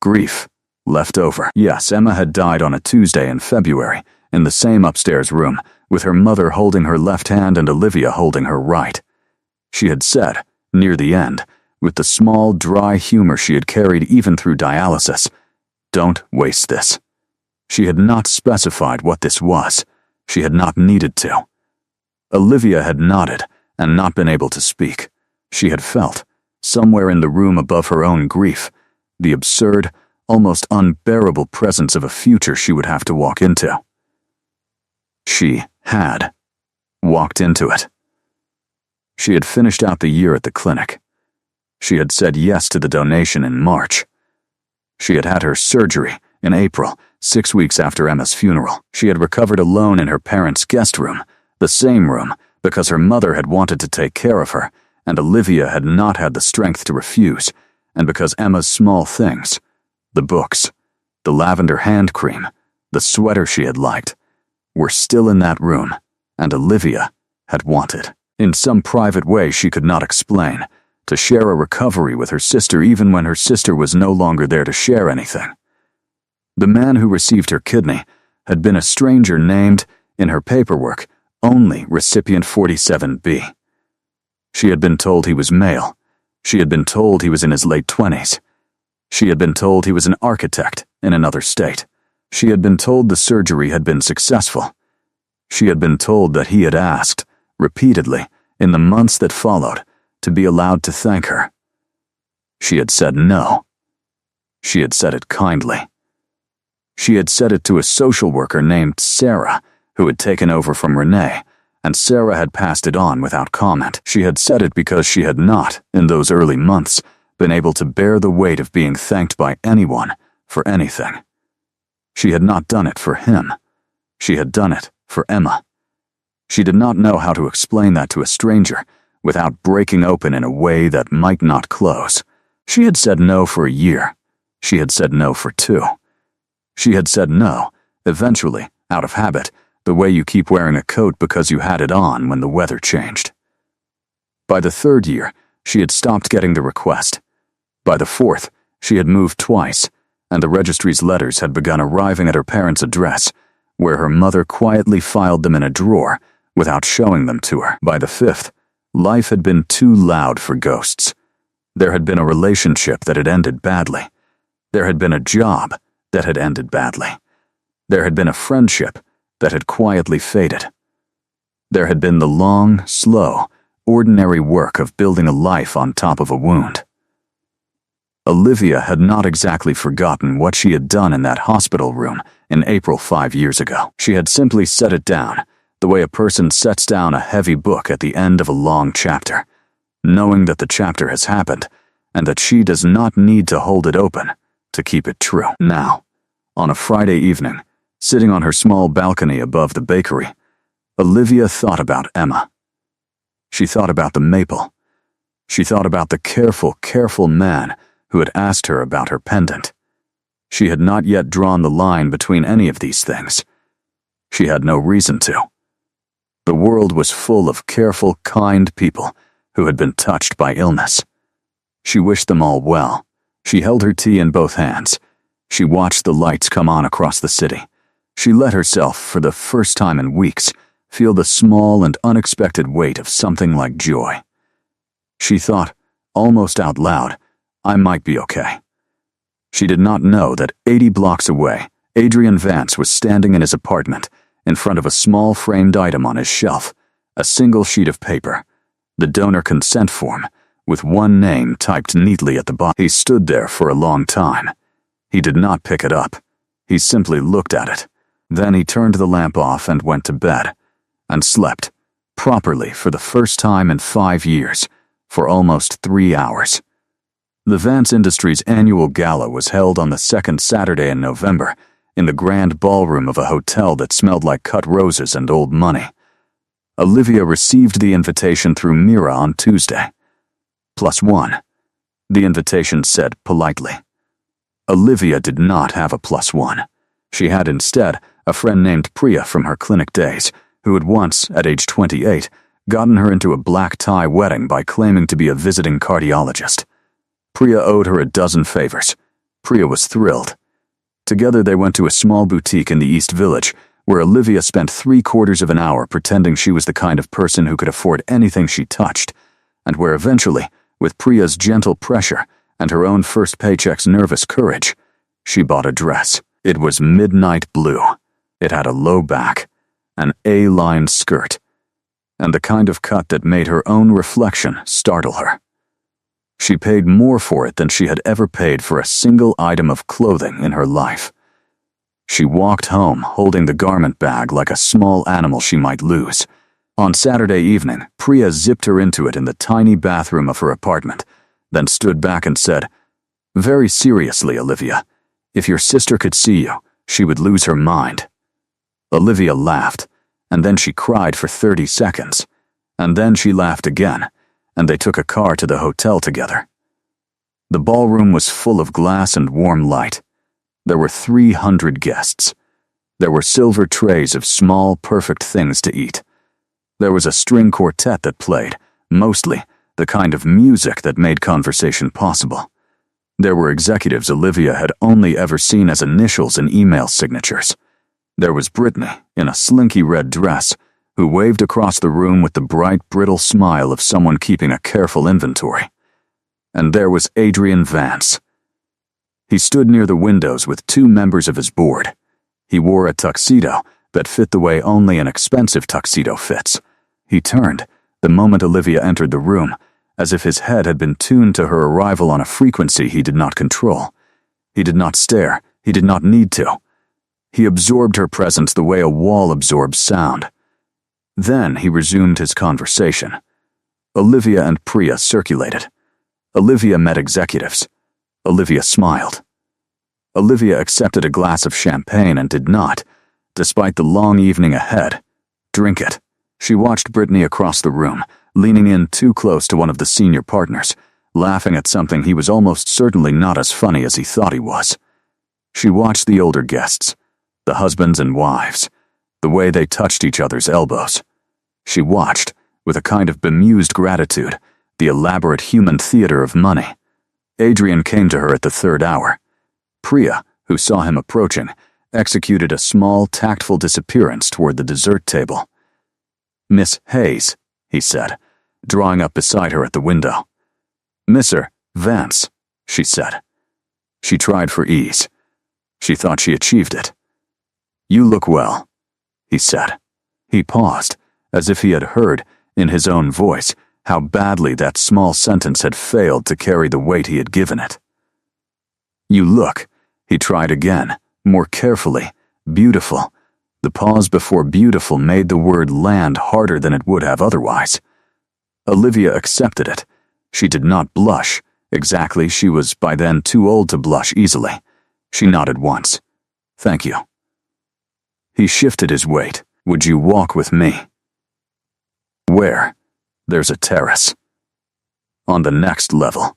Grief. Left over. Yes, Emma had died on a Tuesday in February, in the same upstairs room, with her mother holding her left hand and Olivia holding her right. She had said, near the end, with the small, dry humor she had carried even through dialysis, "Don't waste this." She had not specified what this was. She had not needed to. Olivia had nodded and not been able to speak. She had felt, somewhere in the room above her own grief, the absurd, almost unbearable presence of a future she would have to walk into. She had walked into it. She had finished out the year at the clinic. She had said yes to the donation in March. She had had her surgery in April, 6 weeks after Emma's funeral. She had recovered alone in her parents' guest room, the same room, because her mother had wanted to take care of her, and Olivia had not had the strength to refuse, and because Emma's small things, the books, the lavender hand cream, the sweater she had liked, were still in that room, and Olivia had wanted, in some private way she could not explain, to share a recovery with her sister even when her sister was no longer there to share anything. The man who received her kidney had been a stranger named, in her paperwork, only recipient 47B. She had been told he was male. She had been told he was in his late 20s. She had been told he was an architect in another state. She had been told the surgery had been successful. She had been told that he had asked, repeatedly, in the months that followed, to be allowed to thank her. She had said no. She had said it kindly. She had said it to a social worker named Sarah, who had taken over from Renee, and Sarah had passed it on without comment. She had said it because she had not, in those early months, been able to bear the weight of being thanked by anyone for anything. She had not done it for him. She had done it for Emma. She did not know how to explain that to a stranger without breaking open in a way that might not close. She had said no for a year. She had said no for 2. She had said no, eventually, out of habit, the way you keep wearing a coat because you had it on when the weather changed. By the 3rd year, she had stopped getting the request. By the 4th, she had moved twice, and the registry's letters had begun arriving at her parents' address, where her mother quietly filed them in a drawer without showing them to her. By the 5th, life had been too loud for ghosts. There had been a relationship that had ended badly. There had been a job that had ended badly. There had been a friendship that had quietly faded. There had been the long, slow, ordinary work of building a life on top of a wound. Olivia had not exactly forgotten what she had done in that hospital room in April 5 years ago. She had simply set it down, the way a person sets down a heavy book at the end of a long chapter, knowing that the chapter has happened and that she does not need to hold it open to keep it true. Now, on a Friday evening, sitting on her small balcony above the bakery, Olivia thought about Emma. She thought about the maple. She thought about the careful man who had asked her about her pendant. She had not yet drawn the line between any of these things. She had no reason to. The world was full of careful, kind people who had been touched by illness. She wished them all well. She held her tea in both hands. She watched the lights come on across the city. She let herself, for the first time in weeks, feel the small and unexpected weight of something like joy. She thought, almost out loud, I might be okay. She did not know that 80 blocks away, Adrian Vance was standing in his apartment, in front of a small framed item on his shelf, a single sheet of paper, the donor consent form, with one name typed neatly at the bottom. He stood there for a long time. He did not pick it up. He simply looked at it. Then he turned the lamp off and went to bed, and slept, properly for the first time in 5 years, for almost 3 hours. The Vance Industries annual gala was held on the second Saturday in November, in the grand ballroom of a hotel that smelled like cut roses and old money. Olivia received the invitation through Mira on Tuesday. +1. The invitation said politely. Olivia did not have a +1. She had instead a friend named Priya from her clinic days, who had once, at age 28, gotten her into a black tie wedding by claiming to be a visiting cardiologist. Priya owed her a dozen favors. Priya was thrilled. Together they went to a small boutique in the East Village, where Olivia spent 3/4 of an hour pretending she was the kind of person who could afford anything she touched, and where eventually, with Priya's gentle pressure and her own first paycheck's nervous courage, she bought a dress. It was midnight blue. It had a low back, an A-line skirt, and the kind of cut that made her own reflection startle her. She paid more for it than she had ever paid for a single item of clothing in her life. She walked home holding the garment bag like a small animal she might lose. On Saturday evening, Priya zipped her into it in the tiny bathroom of her apartment, then stood back and said, "Very seriously, Olivia, if your sister could see you, she would lose her mind." Olivia laughed, and then she cried for 30 seconds, and then she laughed again, and they took a car to the hotel together. The ballroom was full of glass and warm light. There were 300 guests. There were silver trays of small, perfect things to eat. There was a string quartet that played, mostly, the kind of music that made conversation possible. There were executives Olivia had only ever seen as initials in email signatures. There was Brittany, in a slinky red dress, who waved across the room with the bright, brittle smile of someone keeping a careful inventory. And there was Adrian Vance. He stood near the windows with 2 members of his board. He wore a tuxedo that fit the way only an expensive tuxedo fits. He turned, the moment Olivia entered the room, as if his head had been tuned to her arrival on a frequency he did not control. He did not stare. He did not need to. He absorbed her presence the way a wall absorbs sound. Then he resumed his conversation. Olivia and Priya circulated. Olivia met executives. Olivia smiled. Olivia accepted a glass of champagne and did not, despite the long evening ahead, drink it. She watched Brittany across the room, leaning in too close to one of the senior partners, laughing at something he was almost certainly not as funny as he thought he was. She watched the older guests, the husbands and wives, the way they touched each other's elbows. She watched, with a kind of bemused gratitude, the elaborate human theater of money. Adrian came to her at the 3rd hour. Priya, who saw him approaching, executed a small, tactful disappearance toward the dessert table. "Miss Hayes," he said, drawing up beside her at the window. "Mr. Vance," she said. She tried for ease. She thought she achieved it. "You look well," he said. He paused, as if he had heard, in his own voice, how badly that small sentence had failed to carry the weight he had given it. You look. He tried again, more carefully. Beautiful. The pause before beautiful made the word land harder than it would have otherwise. Olivia accepted it. She did not blush. Exactly, she was by then too old to blush easily. She nodded once. Thank you. He shifted his weight. Would you walk with me? Where? There's a terrace. On the next level.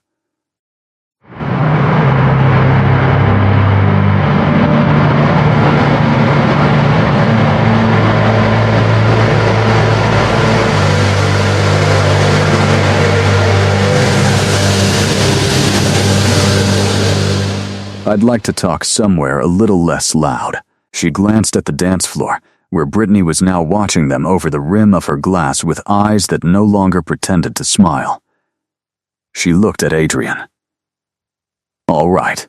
I'd like to talk somewhere a little less loud. She glanced at the dance floor, where Brittany was now watching them over the rim of her glass with eyes that no longer pretended to smile. She looked at Adrian. All right.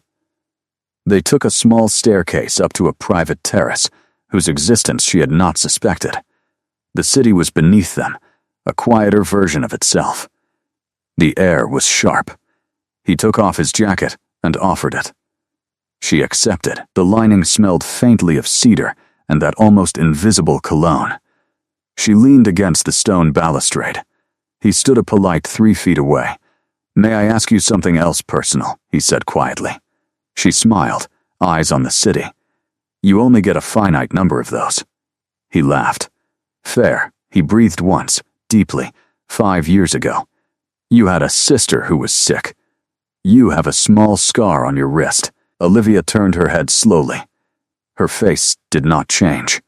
They took a small staircase up to a private terrace, whose existence she had not suspected. The city was beneath them, a quieter version of itself. The air was sharp. He took off his jacket and offered it. She accepted. The lining smelled faintly of cedar and that almost invisible cologne. She leaned against the stone balustrade. He stood a polite 3 feet away. May I ask you something else personal? He said quietly. She smiled, eyes on the city. You only get a finite number of those. He laughed. Fair. He breathed once, deeply, 5 years ago. You had a sister who was sick. You have a small scar on your wrist. Olivia turned her head slowly. Her face did not change.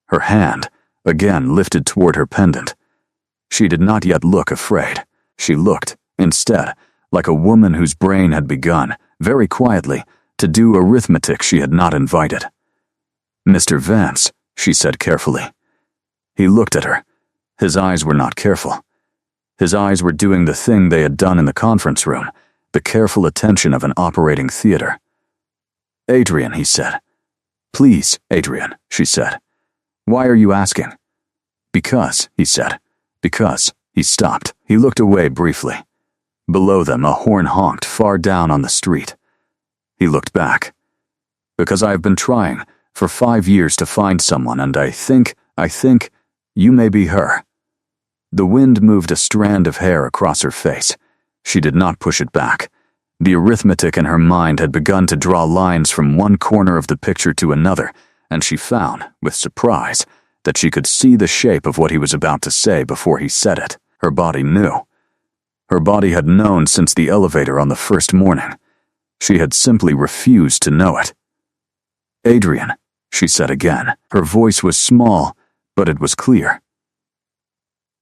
Her hand, again lifted toward her pendant. She did not yet look afraid. She looked, instead, like a woman whose brain had begun, very quietly, to do arithmetic she had not invited. Mr. Vance, she said carefully. He looked at her. His eyes were not careful. His eyes were doing the thing they had done in the conference room, the careful attention of an operating theater. Adrian, he said. Please, Adrian, she said. Why are you asking? Because, he said. Because. He stopped. He looked away briefly. Below them, a horn honked far down on the street. He looked back. Because I have been trying for 5 years to find someone, and I think, you may be her. The wind moved a strand of hair across her face. She did not push it back. The arithmetic in her mind had begun to draw lines from one corner of the picture to another, and she found, with surprise, that she could see the shape of what he was about to say before he said it. Her body knew. Her body had known since the elevator on the first morning. She had simply refused to know it. Adrian, she said again. Her voice was small, but it was clear.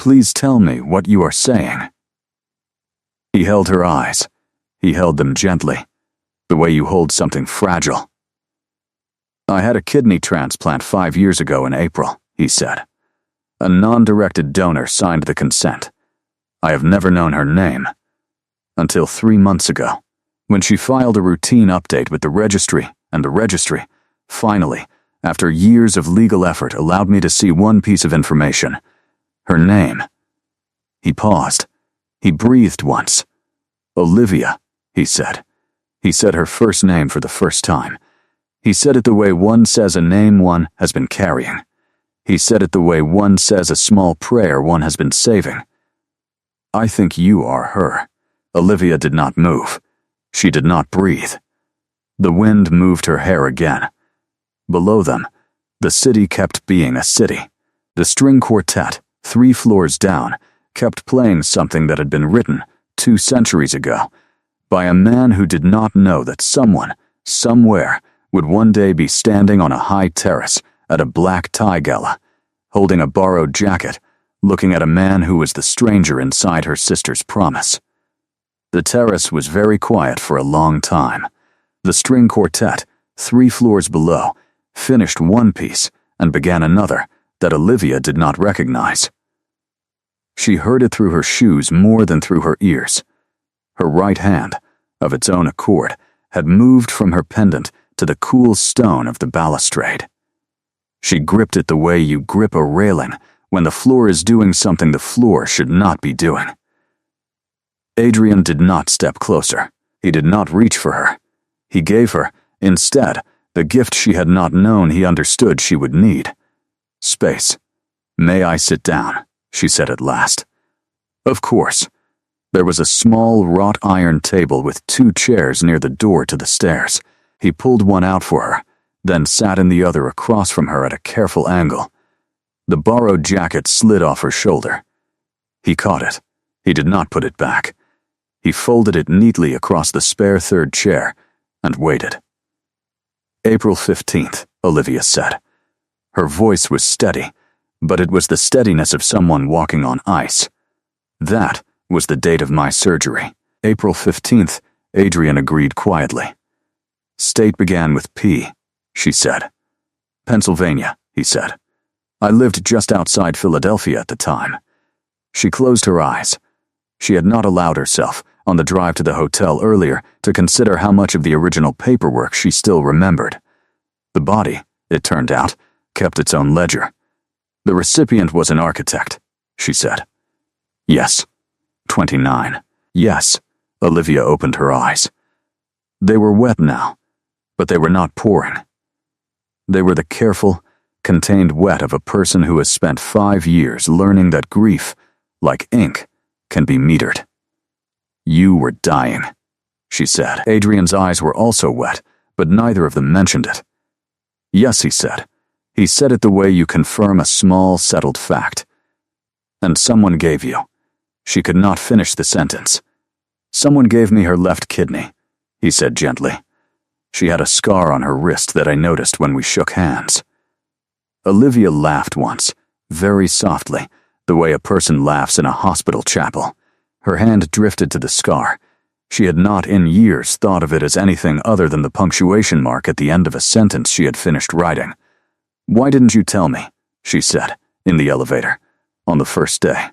Please tell me what you are saying. He held her eyes. He held them gently, the way you hold something fragile. I had a kidney transplant 5 years ago in April, he said. A non-directed donor signed the consent. I have never known her name. Until 3 months ago, when she filed a routine update with the registry, and the registry, finally, after years of legal effort, allowed me to see one piece of information. Her name. He paused. He breathed once. Olivia, he said. He said her first name for the first time. He said it the way one says a name one has been carrying. He said it the way one says a small prayer one has been saving. I think you are her. Olivia did not move. She did not breathe. The wind moved her hair again. Below them, the city kept being a city. The string quartet, 3 floors down, kept playing something that had been written 2 centuries ago by a man who did not know that someone, somewhere, would one day be standing on a high terrace at a black tie gala, holding a borrowed jacket, looking at a man who was the stranger inside her sister's promise. The terrace was very quiet for a long time. The string quartet, 3 floors below, finished one piece and began another that Olivia did not recognize. She heard it through her shoes more than through her ears. Her right hand, of its own accord, had moved from her pendant to the cool stone of the balustrade. She gripped it the way you grip a railing when the floor is doing something the floor should not be doing. Adrian did not step closer. He did not reach for her. He gave her, instead, the gift she had not known he understood she would need. Space. "May I sit down?" she said at last. Of course. There was a small wrought iron table with 2 chairs near the door to the stairs. He pulled one out for her, then sat in the other across from her at a careful angle. The borrowed jacket slid off her shoulder. He caught it. He did not put it back. He folded it neatly across the spare 3rd chair and waited. "April 15th, Olivia said. Her voice was steady, but it was the steadiness of someone walking on ice. "That was the date of my surgery. April 15th, Adrian agreed quietly. "State began with P," she said. "Pennsylvania," he said. "I lived just outside Philadelphia at the time." She closed her eyes. She had not allowed herself, on the drive to the hotel earlier, to consider how much of the original paperwork she still remembered. The body, it turned out, kept its own ledger. "The recipient was an architect," she said. "Yes." 29. "Yes." Olivia opened her eyes. They were wet now, but they were not pouring. They were the careful, contained wet of a person who has spent 5 years learning that grief, like ink, can be metered. "You were dying," she said. Adrian's eyes were also wet, but neither of them mentioned it. "Yes," he said. He said it the way you confirm a small, settled fact. "And someone gave you." She could not finish the sentence. "Someone gave me her left kidney," he said gently. She had a scar on her wrist that I noticed when we shook hands. Olivia laughed once, very softly, the way a person laughs in a hospital chapel. Her hand drifted to the scar. She had not in years thought of it as anything other than the punctuation mark at the end of a sentence she had finished writing. "Why didn't you tell me?" she said, in the elevator, on the first day.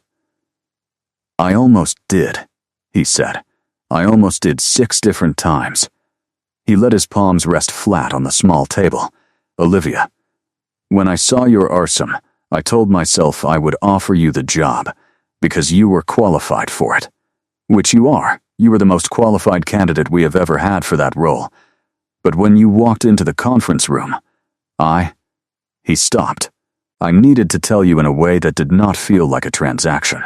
"I almost did," he said. "I almost did 6 different times." He let his palms rest flat on the small table. "Olivia, when I saw your arsum, I told myself I would offer you the job, because you were qualified for it. Which you are. You were the most qualified candidate we have ever had for that role. But when you walked into the conference room, He stopped. "I needed to tell you in a way that did not feel like a transaction.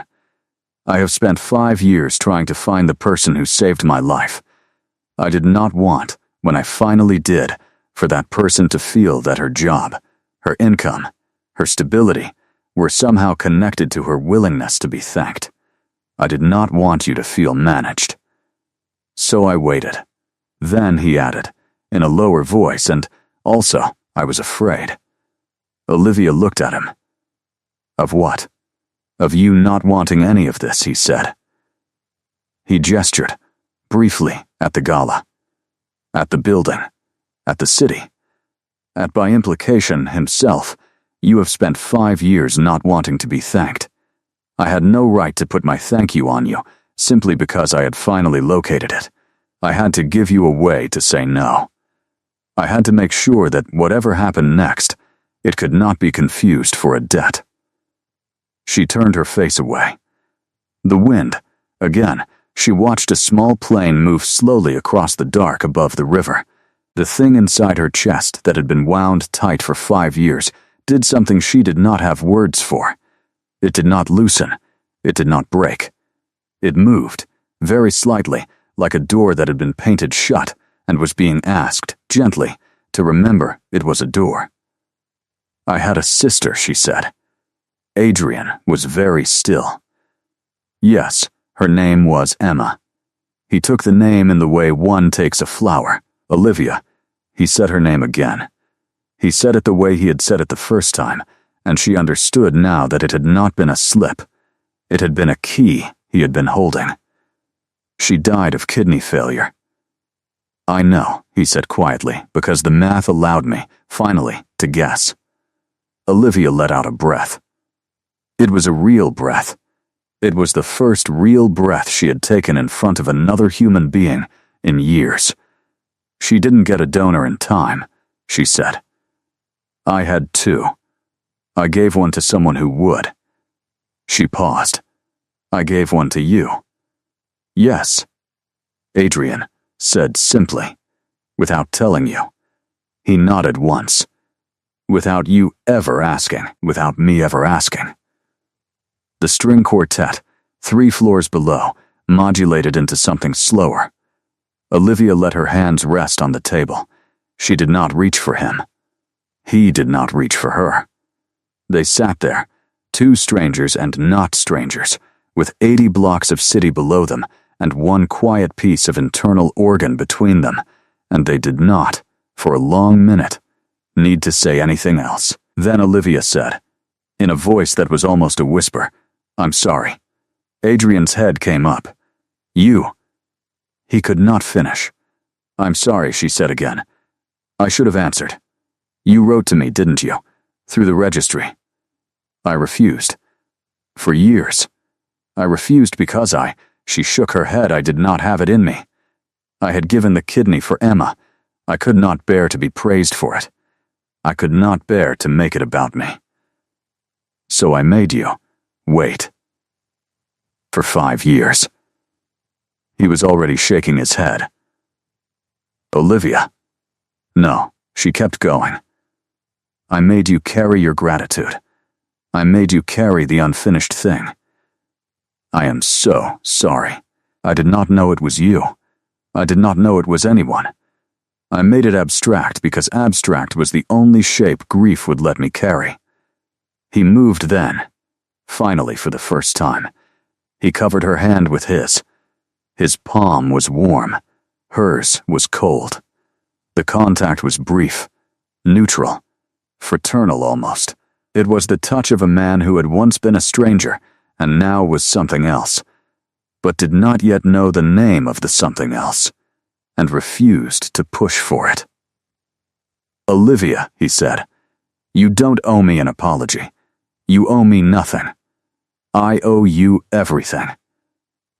I have spent 5 years trying to find the person who saved my life. I did not want, when I finally did, for that person to feel that her job, her income, her stability, were somehow connected to her willingness to be thanked. I did not want you to feel managed. So I waited." Then he added, in a lower voice, "And also, I was afraid." Olivia looked at him. "Of what?" "Of you not wanting any of this," he said. He gestured, briefly, at the gala, at the building, at the city, at, by implication, himself. "You have spent 5 years not wanting to be thanked. I had no right to put my thank you on you, simply because I had finally located it. I had to give you a way to say no. I had to make sure that whatever happened next, it could not be confused for a debt." She turned her face away. The wind, again, she watched a small plane move slowly across the dark above the river. The thing inside her chest that had been wound tight for 5 years did something she did not have words for. It did not loosen. It did not break. It moved, very slightly, like a door that had been painted shut and was being asked, gently, to remember it was a door. "I had a sister," she said. Adrian was very still. "Yes, her name was Emma." He took the name in the way one takes a flower. "Olivia." He said her name again. He said it the way he had said it the first time, and she understood now that it had not been a slip. It had been a key he had been holding. "She died of kidney failure." "I know," he said quietly, because the math allowed me, finally, to guess. Olivia let out a breath. It was a real breath. It was the first real breath she had taken in front of another human being in years. "She didn't get a donor in time," she said. "I had 2. I gave one to someone who would." She paused. "I gave one to you." "Yes," Adrian said simply. Without telling you. He nodded once. Without you ever asking, without me ever asking. The string quartet, 3 floors below, modulated into something slower. Olivia let her hands rest on the table. She did not reach for him. He did not reach for her. They sat there, 2 strangers and not strangers, with 80 blocks of city below them and 1 quiet piece of internal organ between them, and they did not, for a long minute, need to say anything else. Then Olivia said, in a voice that was almost a whisper, "I'm sorry." Adrian's head came up. "You." He could not finish. "I'm sorry," she said again. "I should have answered. You wrote to me, didn't you? Through the registry." I refused. For years. I refused because she shook her head. I did not have it in me. I had given the kidney for Emma. I could not bear to be praised for it. I could not bear to make it about me. So I made you wait. For 5 years. He was already shaking his head. "Olivia." No, she kept going. "I made you carry your gratitude. I made you carry the unfinished thing. I am so sorry. I did not know it was you. I did not know it was anyone. I made it abstract because abstract was the only shape grief would let me carry." He moved then, finally for the first time. He covered her hand with his. His palm was warm. Hers was cold. The contact was brief, neutral, fraternal almost. It was the touch of a man who had once been a stranger and now was something else, but did not yet know the name of the something else, and refused to push for it. "Olivia," he said, "you don't owe me an apology. You owe me nothing. I owe you everything.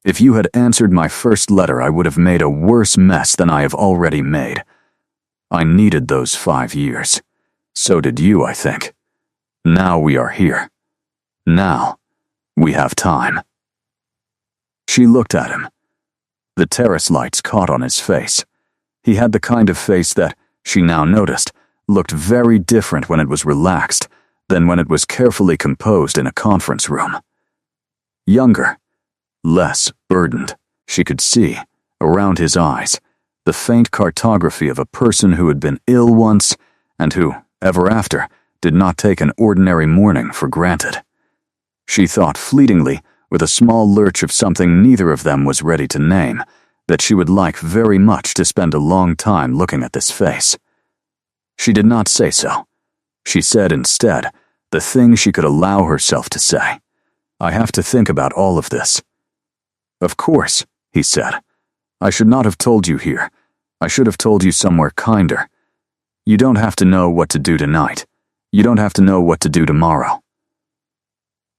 If you had answered my first letter, I would have made a worse mess than I have already made. I needed those 5 years. So did you, I think. Now we are here. Now we have time." She looked at him. The terrace lights caught on his face. He had the kind of face that, she now noticed, looked very different when it was relaxed than when it was carefully composed in a conference room. Younger, less burdened. She could see, around his eyes, the faint cartography of a person who had been ill once and who, ever after, did not take an ordinary morning for granted. She thought fleetingly, with a small lurch of something neither of them was ready to name, that she would like very much to spend a long time looking at this face. She did not say so. She said instead the thing she could allow herself to say. "I have to think about all of this." "Of course," he said. "I should not have told you here. I should have told you somewhere kinder. You don't have to know what to do tonight. You don't have to know what to do tomorrow."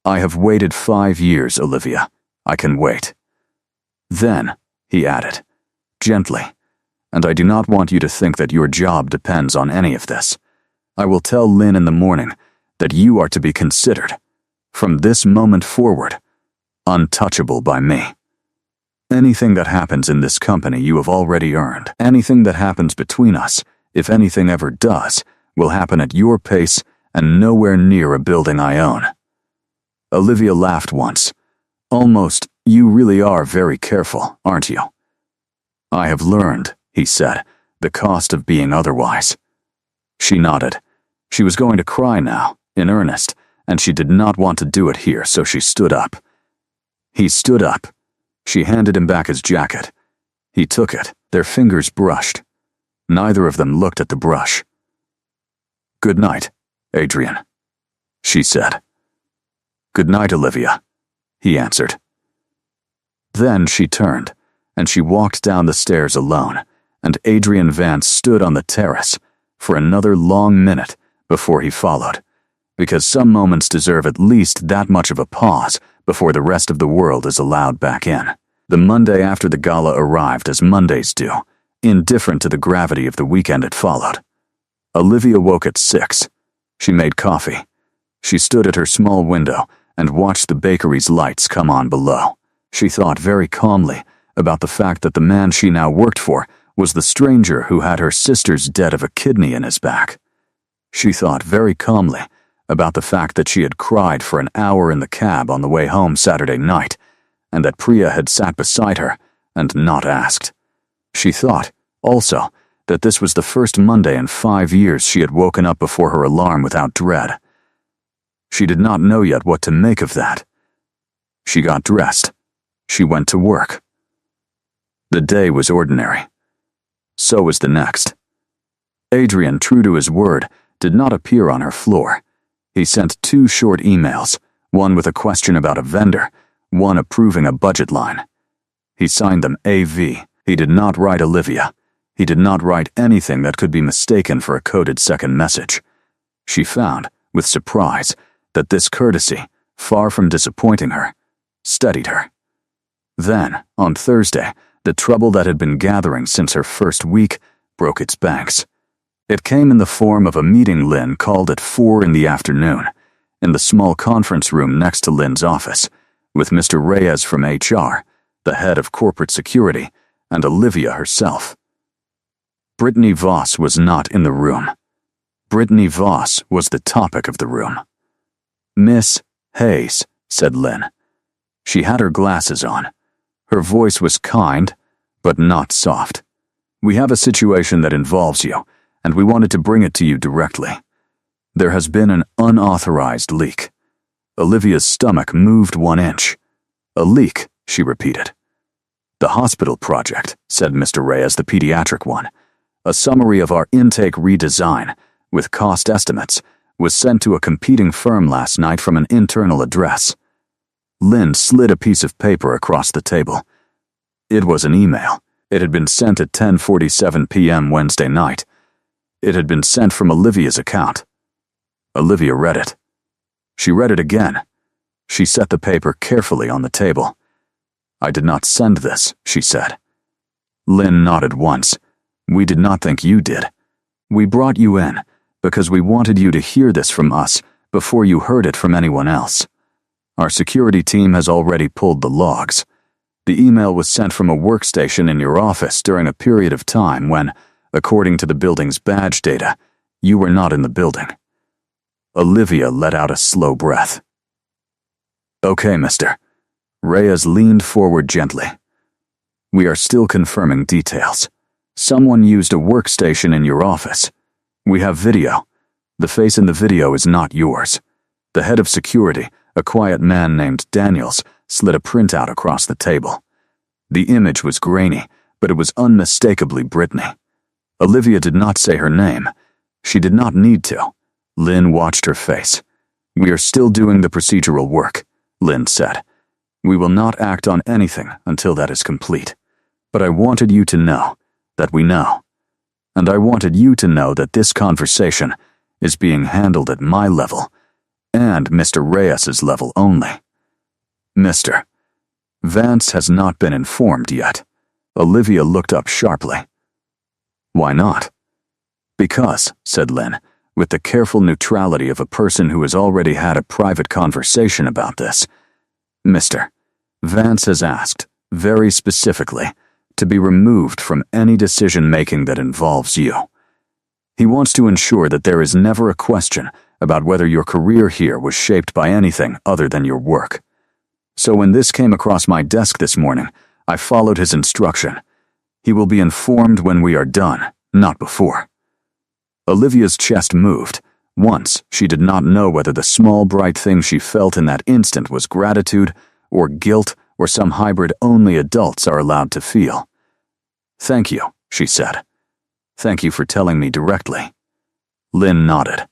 "I have waited 5 years, Olivia. I can wait." "Then," he added, gently, "and I do not want you to think that your job depends on any of this. I will tell Lynn in the morning that you are to be considered, from this moment forward, untouchable by me. Anything that happens in this company you have already earned. Anything that happens between us, if anything ever does, will happen at your pace and nowhere near a building I own." Olivia laughed once. "Almost, you really are very careful, aren't you?" "I have learned," he said, "the cost of being otherwise." She nodded. She was going to cry now, in earnest, and she did not want to do it here, so she stood up. He stood up. She handed him back his jacket. He took it. Their fingers brushed. Neither of them looked at the brush. "Good night, Adrian," she said. "Good night, Olivia," he answered. Then she turned, and she walked down the stairs alone, and Adrian Vance stood on the terrace for another long minute before he followed, because some moments deserve at least that much of a pause before the rest of the world is allowed back in. The Monday after the gala arrived as Mondays do, indifferent to the gravity of the weekend it followed. Olivia woke at 6. She made coffee. She stood at her small window and watched the bakery's lights come on below. She thought very calmly about the fact that the man she now worked for was the stranger who had her sister's debt of a kidney in his back. She thought very calmly about the fact that she had cried for an hour in the cab on the way home Saturday night, and that Priya had sat beside her and not asked. She thought, also, that this was the first Monday in 5 years she had woken up before her alarm without dread. She did not know yet what to make of that. She got dressed. She went to work. The day was ordinary. So was the next. Adrian, true to his word, did not appear on her floor. He sent 2 short emails, one with a question about a vendor, one approving a budget line. He signed them AV. He did not write Olivia. He did not write anything that could be mistaken for a coded second message. She found, with surprise, that this courtesy, far from disappointing her, steadied her. Then, on Thursday, the trouble that had been gathering since her first week broke its banks. It came in the form of a meeting Lynn called at 4 in the afternoon, in the small conference room next to Lynn's office, with Mr. Reyes from HR, the head of corporate security, and Olivia herself. Brittany Voss was not in the room. Brittany Voss was the topic of the room. "Miss Hayes," said Lynn. She had her glasses on. Her voice was kind, but not soft. "We have a situation that involves you, and we wanted to bring it to you directly. There has been an unauthorized leak." Olivia's stomach moved 1 inch. "A leak," she repeated. "The hospital project," said Mr. Reyes, the pediatric one. "A summary of our intake redesign, with cost estimates, was sent to a competing firm last night from an internal address." Lynn slid a piece of paper across the table. It was an email. It had been sent at 10:47 p.m. Wednesday night. It had been sent from Olivia's account. Olivia read it. She read it again. She set the paper carefully on the table. "I did not send this," she said. Lynn nodded once. "We did not think you did. We brought you in because we wanted you to hear this from us before you heard it from anyone else. Our security team has already pulled the logs. The email was sent from a workstation in your office during a period of time when, according to the building's badge data, you were not in the building." Olivia let out a slow breath. "Okay, Mr. Reyes leaned forward gently. "We are still confirming details. Someone used a workstation in your office. We have video. The face in the video is not yours. The head of security, a quiet man named Daniels, slid a printout across the table. The image was grainy, but it was unmistakably Brittany. Olivia did not say her name. She did not need to." Lynn watched her face. "We are still doing the procedural work," Lynn said. "We will not act on anything until that is complete. But I wanted you to know that we know. And I wanted you to know that this conversation is being handled at my level, and Mr. Reyes's level only. Mr. Vance has not been informed yet." Olivia looked up sharply. "Why not?" "Because," said Lynn, with the careful neutrality of a person who has already had a private conversation about this, "Mr. Vance has asked, very specifically, to be removed from any decision-making that involves you. He wants to ensure that there is never a question about whether your career here was shaped by anything other than your work. So when this came across my desk this morning, I followed his instruction. He will be informed when we are done, not before." Olivia's chest moved. Once, she did not know whether the small bright thing she felt in that instant was gratitude, or guilt, or some hybrid only adults are allowed to feel. "Thank you," she said. "Thank you for telling me directly." Lynn nodded.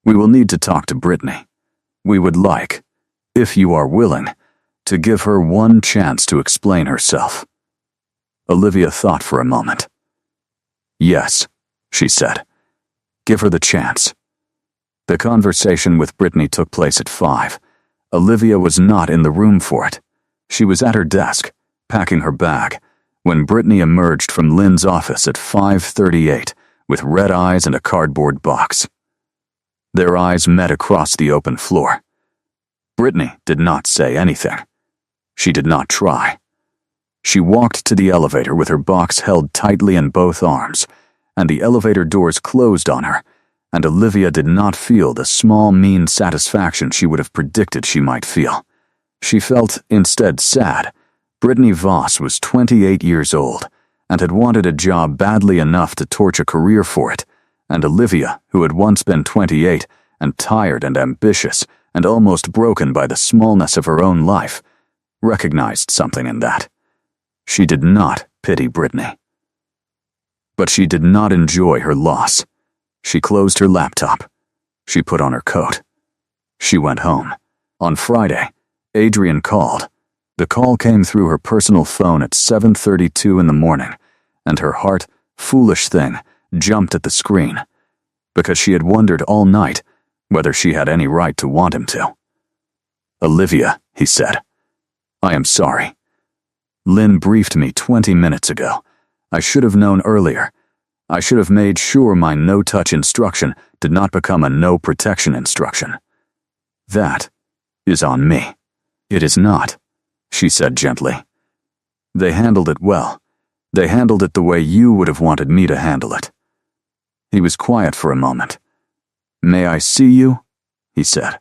"We will need to talk to Brittany. We would like, if you are willing, to give her one chance to explain herself." Olivia thought for a moment. "Yes," she said. "Give her the chance." The conversation with Brittany took place at 5. Olivia was not in the room for it. She was at her desk, packing her bag, when Brittany emerged from Lynn's office at 5:38 with red eyes and a cardboard box. Their eyes met across the open floor. Brittany did not say anything. She did not try. She walked to the elevator with her box held tightly in both arms, and the elevator doors closed on her, and Olivia did not feel the small, mean satisfaction she would have predicted she might feel. She felt, instead, sad. Brittany Voss was 28 years old, and had wanted a job badly enough to torch a career for it, and Olivia, who had once been 28, and tired and ambitious, and almost broken by the smallness of her own life, recognized something in that. She did not pity Brittany. But she did not enjoy her loss. She closed her laptop. She put on her coat. She went home. On Friday, Adrian called. The call came through her personal phone at 7:32 in the morning, and her heart, foolish thing, jumped at the screen, because she had wondered all night whether she had any right to want him to. "Olivia," he said, "I am sorry. Lynn briefed me 20 minutes ago. I should have known earlier. I should have made sure my no-touch instruction did not become a no-protection instruction. That is on me." "It is not," she said gently. "They handled it well. They handled it the way you would have wanted me to handle it." He was quiet for a moment. "May I see you?" he said.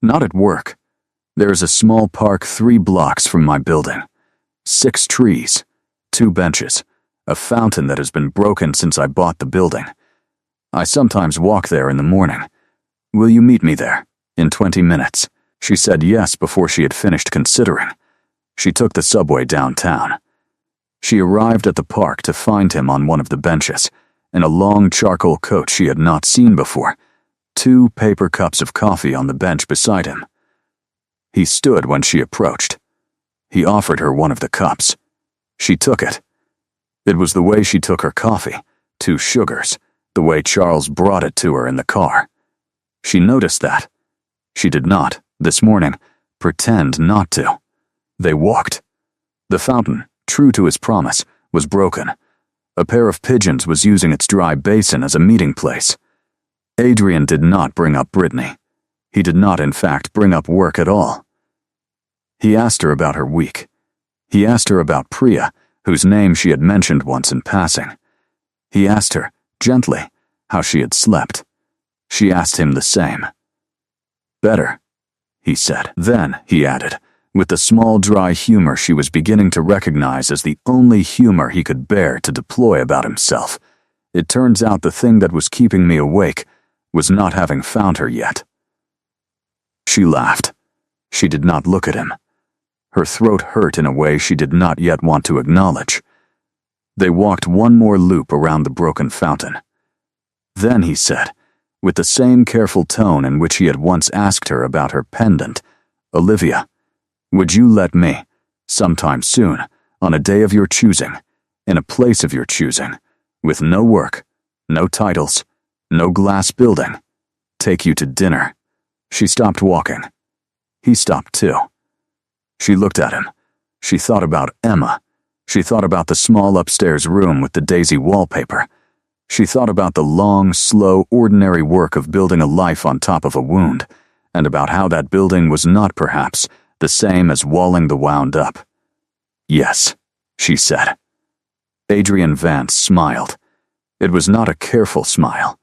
"Not at work. There is a small park 3 blocks from my building. 6 trees, 2 benches, a fountain that has been broken since I bought the building. I sometimes walk there in the morning. Will you meet me there in 20 minutes? She said yes before she had finished considering. She took the subway downtown. She arrived at the park to find him on one of the benches, in a long charcoal coat she had not seen before, 2 paper cups of coffee on the bench beside him. He stood when she approached. He offered her one of the cups. She took it. It was the way she took her coffee, 2 sugars, the way Charles brought it to her in the car. She noticed that. She did not, this morning, pretend not to. They walked. The fountain, true to his promise, was broken. A pair of pigeons was using its dry basin as a meeting place. Adrian did not bring up Brittany. He did not, in fact, bring up work at all. He asked her about her week. He asked her about Priya, whose name she had mentioned once in passing. He asked her, gently, how she had slept. She asked him the same. "Better," he said. Then, he added, with the small dry humor she was beginning to recognize as the only humor he could bear to deploy about himself, "It turns out the thing that was keeping me awake was not having found her yet." She laughed. She did not look at him. Her throat hurt in a way she did not yet want to acknowledge. They walked one more loop around the broken fountain. Then he said, with the same careful tone in which he had once asked her about her pendant, "Olivia, would you let me, sometime soon, on a day of your choosing, in a place of your choosing, with no work, no titles, no glass building, take you to dinner?" She stopped walking. He stopped too. She looked at him. She thought about Emma. She thought about the small upstairs room with the daisy wallpaper. She thought about the long, slow, ordinary work of building a life on top of a wound, and about how that building was not, perhaps, the same as walling the wound up. "Yes," she said. Adrian Vance smiled. It was not a careful smile.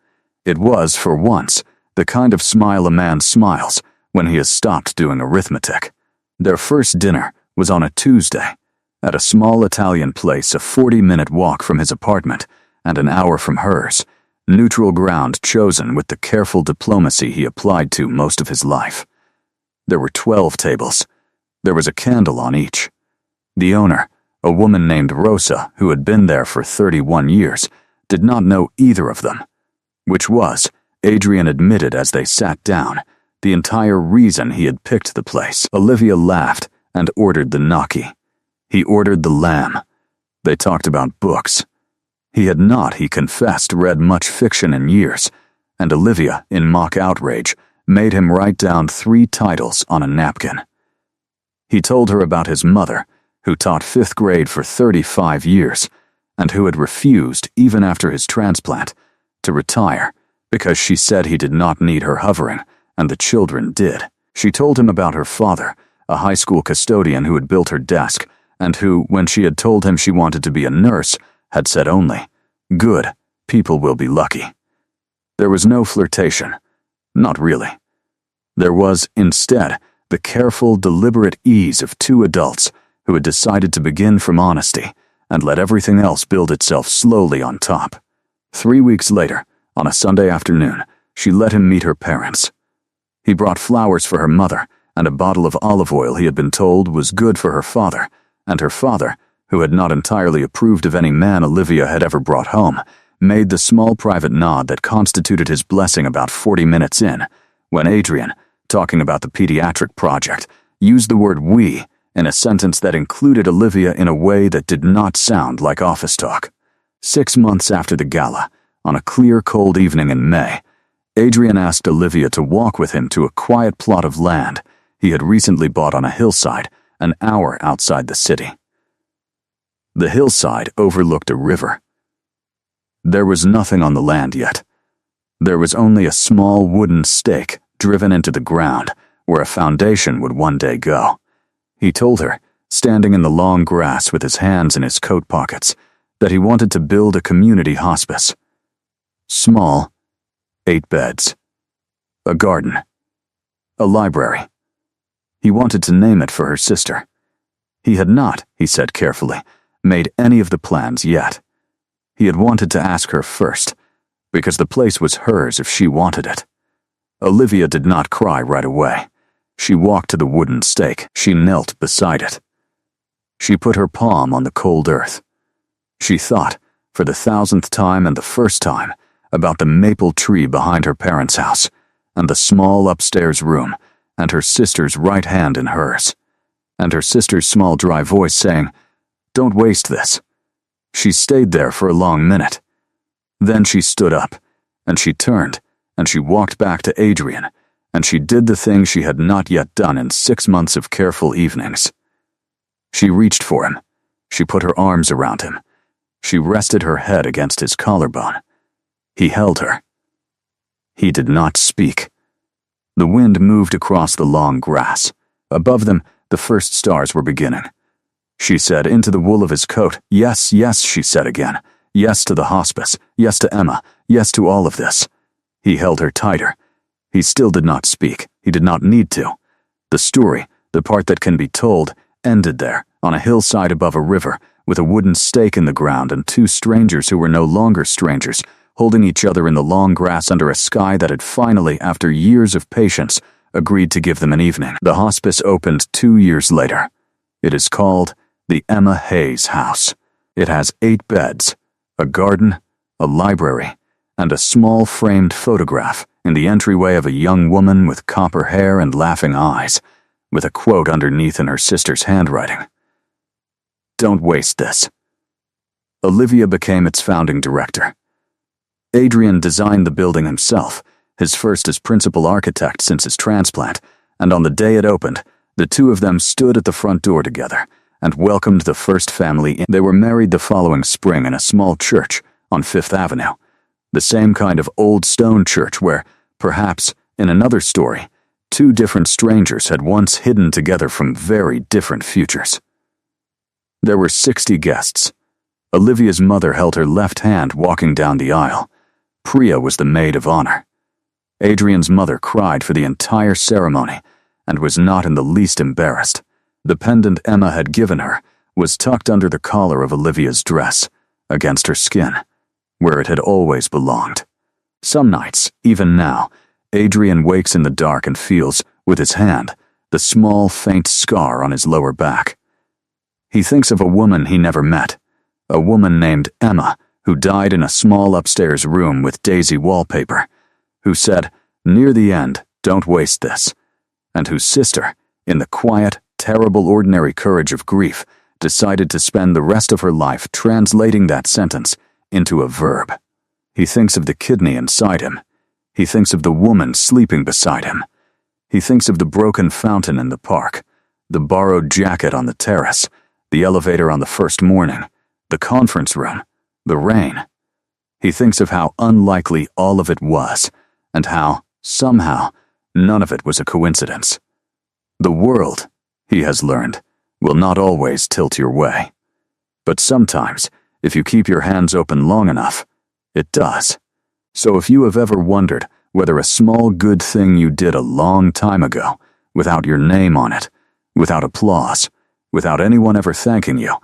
It was, for once, the kind of smile a man smiles when he has stopped doing arithmetic. Their first dinner was on a Tuesday, at a small Italian place a 40-minute walk from his apartment and an hour from hers, neutral ground chosen with the careful diplomacy he applied to most of his life. There were 12 tables. There was a candle on each. The owner, a woman named Rosa, who had been there for 31 years, did not know either of them, which was, Adrian admitted as they sat down, the entire reason he had picked the place. Olivia laughed and ordered the gnocchi. He ordered the lamb. They talked about books. He had not, he confessed, read much fiction in years, and Olivia, in mock outrage, made him write down 3 titles on a napkin. He told her about his mother, who taught 5th grade for 35 years, and who had refused, even after his transplant, to retire because she said he did not need her hovering, and the children did. She told him about her father, a high school custodian who had built her desk, and who, when she had told him she wanted to be a nurse, had said only, "Good, people will be lucky." There was no flirtation. Not really. There was, instead, the careful, deliberate ease of two adults who had decided to begin from honesty and let everything else build itself slowly on top. 3 weeks later, on a Sunday afternoon, she let him meet her parents. He brought flowers for her mother and a bottle of olive oil he had been told was good for her father, and her father, who had not entirely approved of any man Olivia had ever brought home, made the small private nod that constituted his blessing about 40 minutes in, when Adrian, talking about the pediatric project, used the word "we" in a sentence that included Olivia in a way that did not sound like office talk. 6 months after the gala, on a clear, cold evening in May, Adrian asked Olivia to walk with him to a quiet plot of land he had recently bought on a hillside an hour outside the city. The hillside overlooked a river. There was nothing on the land yet. There was only a small wooden stake driven into the ground where a foundation would one day go. He told her, standing in the long grass with his hands in his coat pockets, that he wanted to build a community hospice. Small, 8 beds, a garden, a library. He wanted to name it for her sister. He had not, he said carefully, made any of the plans yet. He had wanted to ask her first, because the place was hers if she wanted it. Olivia did not cry right away. She walked to the wooden stake. She knelt beside it. She put her palm on the cold earth. She thought, for the 1,000th time and the first time, about the maple tree behind her parents' house, and the small upstairs room, and her sister's right hand in hers, and her sister's small dry voice saying, "Don't waste this." She stayed there for a long minute. Then she stood up, and she turned, and she walked back to Adrian, and she did the thing she had not yet done in 6 months of careful evenings. She reached for him. She put her arms around him. She rested her head against his collarbone. He held her. He did not speak. The wind moved across the long grass. Above them, the first stars were beginning. She said into the wool of his coat, "Yes, yes," she said again. "Yes to the hospice. Yes to Emma. Yes to all of this." He held her tighter. He still did not speak. He did not need to. The story, the part that can be told, ended there, on a hillside above a river, with a wooden stake in the ground and 2 strangers who were no longer strangers, holding each other in the long grass under a sky that had finally, after years of patience, agreed to give them an evening. The hospice opened 2 years later. It is called the Emma Hayes House. It has 8 beds, a garden, a library, and a small framed photograph in the entryway of a young woman with copper hair and laughing eyes, with a quote underneath in her sister's handwriting. "Don't waste this." Olivia became its founding director. Adrian designed the building himself, his first as principal architect since his transplant, and on the day it opened, the two of them stood at the front door together and welcomed the first family in. They were married the following spring in a small church on 5th Avenue, the same kind of old stone church where, perhaps, in another story, 2 different strangers had once hidden together from very different futures. There were 60 guests. Olivia's mother held her left hand walking down the aisle. Priya was the maid of honor. Adrian's mother cried for the entire ceremony and was not in the least embarrassed. The pendant Emma had given her was tucked under the collar of Olivia's dress, against her skin, where it had always belonged. Some nights, even now, Adrian wakes in the dark and feels, with his hand, the small, faint scar on his lower back. He thinks of a woman he never met, a woman named Emma, who died in a small upstairs room with daisy wallpaper, who said, "Near the end, don't waste this," and whose sister, in the quiet, terrible ordinary courage of grief, decided to spend the rest of her life translating that sentence into a verb. He thinks of the kidney inside him. He thinks of the woman sleeping beside him. He thinks of the broken fountain in the park, the borrowed jacket on the terrace, the elevator on the first morning, the conference room, the rain. He thinks of how unlikely all of it was, and how, somehow, none of it was a coincidence. The world, he has learned, will not always tilt your way. But sometimes, if you keep your hands open long enough, it does. So if you have ever wondered whether a small good thing you did a long time ago, without your name on it, without applause, without anyone ever thanking you,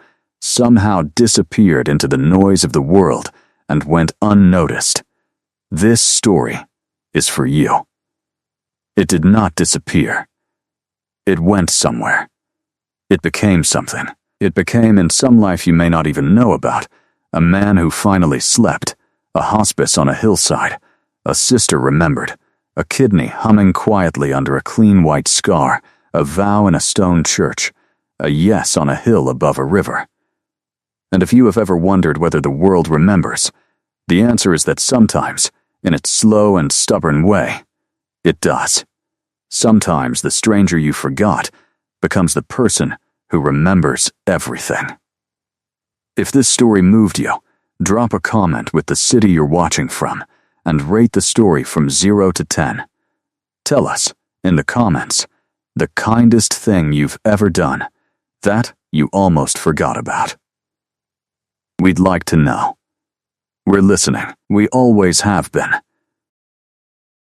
somehow disappeared into the noise of the world and went unnoticed, this story is for you. It did not disappear. It went somewhere. It became something. It became, in some life you may not even know about, a man who finally slept, a hospice on a hillside, a sister remembered, a kidney humming quietly under a clean white scar, a vow in a stone church, a yes on a hill above a river. And if you have ever wondered whether the world remembers, the answer is that sometimes, in its slow and stubborn way, it does. Sometimes the stranger you forgot becomes the person who remembers everything. If this story moved you, drop a comment with the city you're watching from and rate the story from 0 to 10. Tell us, in the comments, the kindest thing you've ever done that you almost forgot about. We'd like to know. We're listening. We always have been.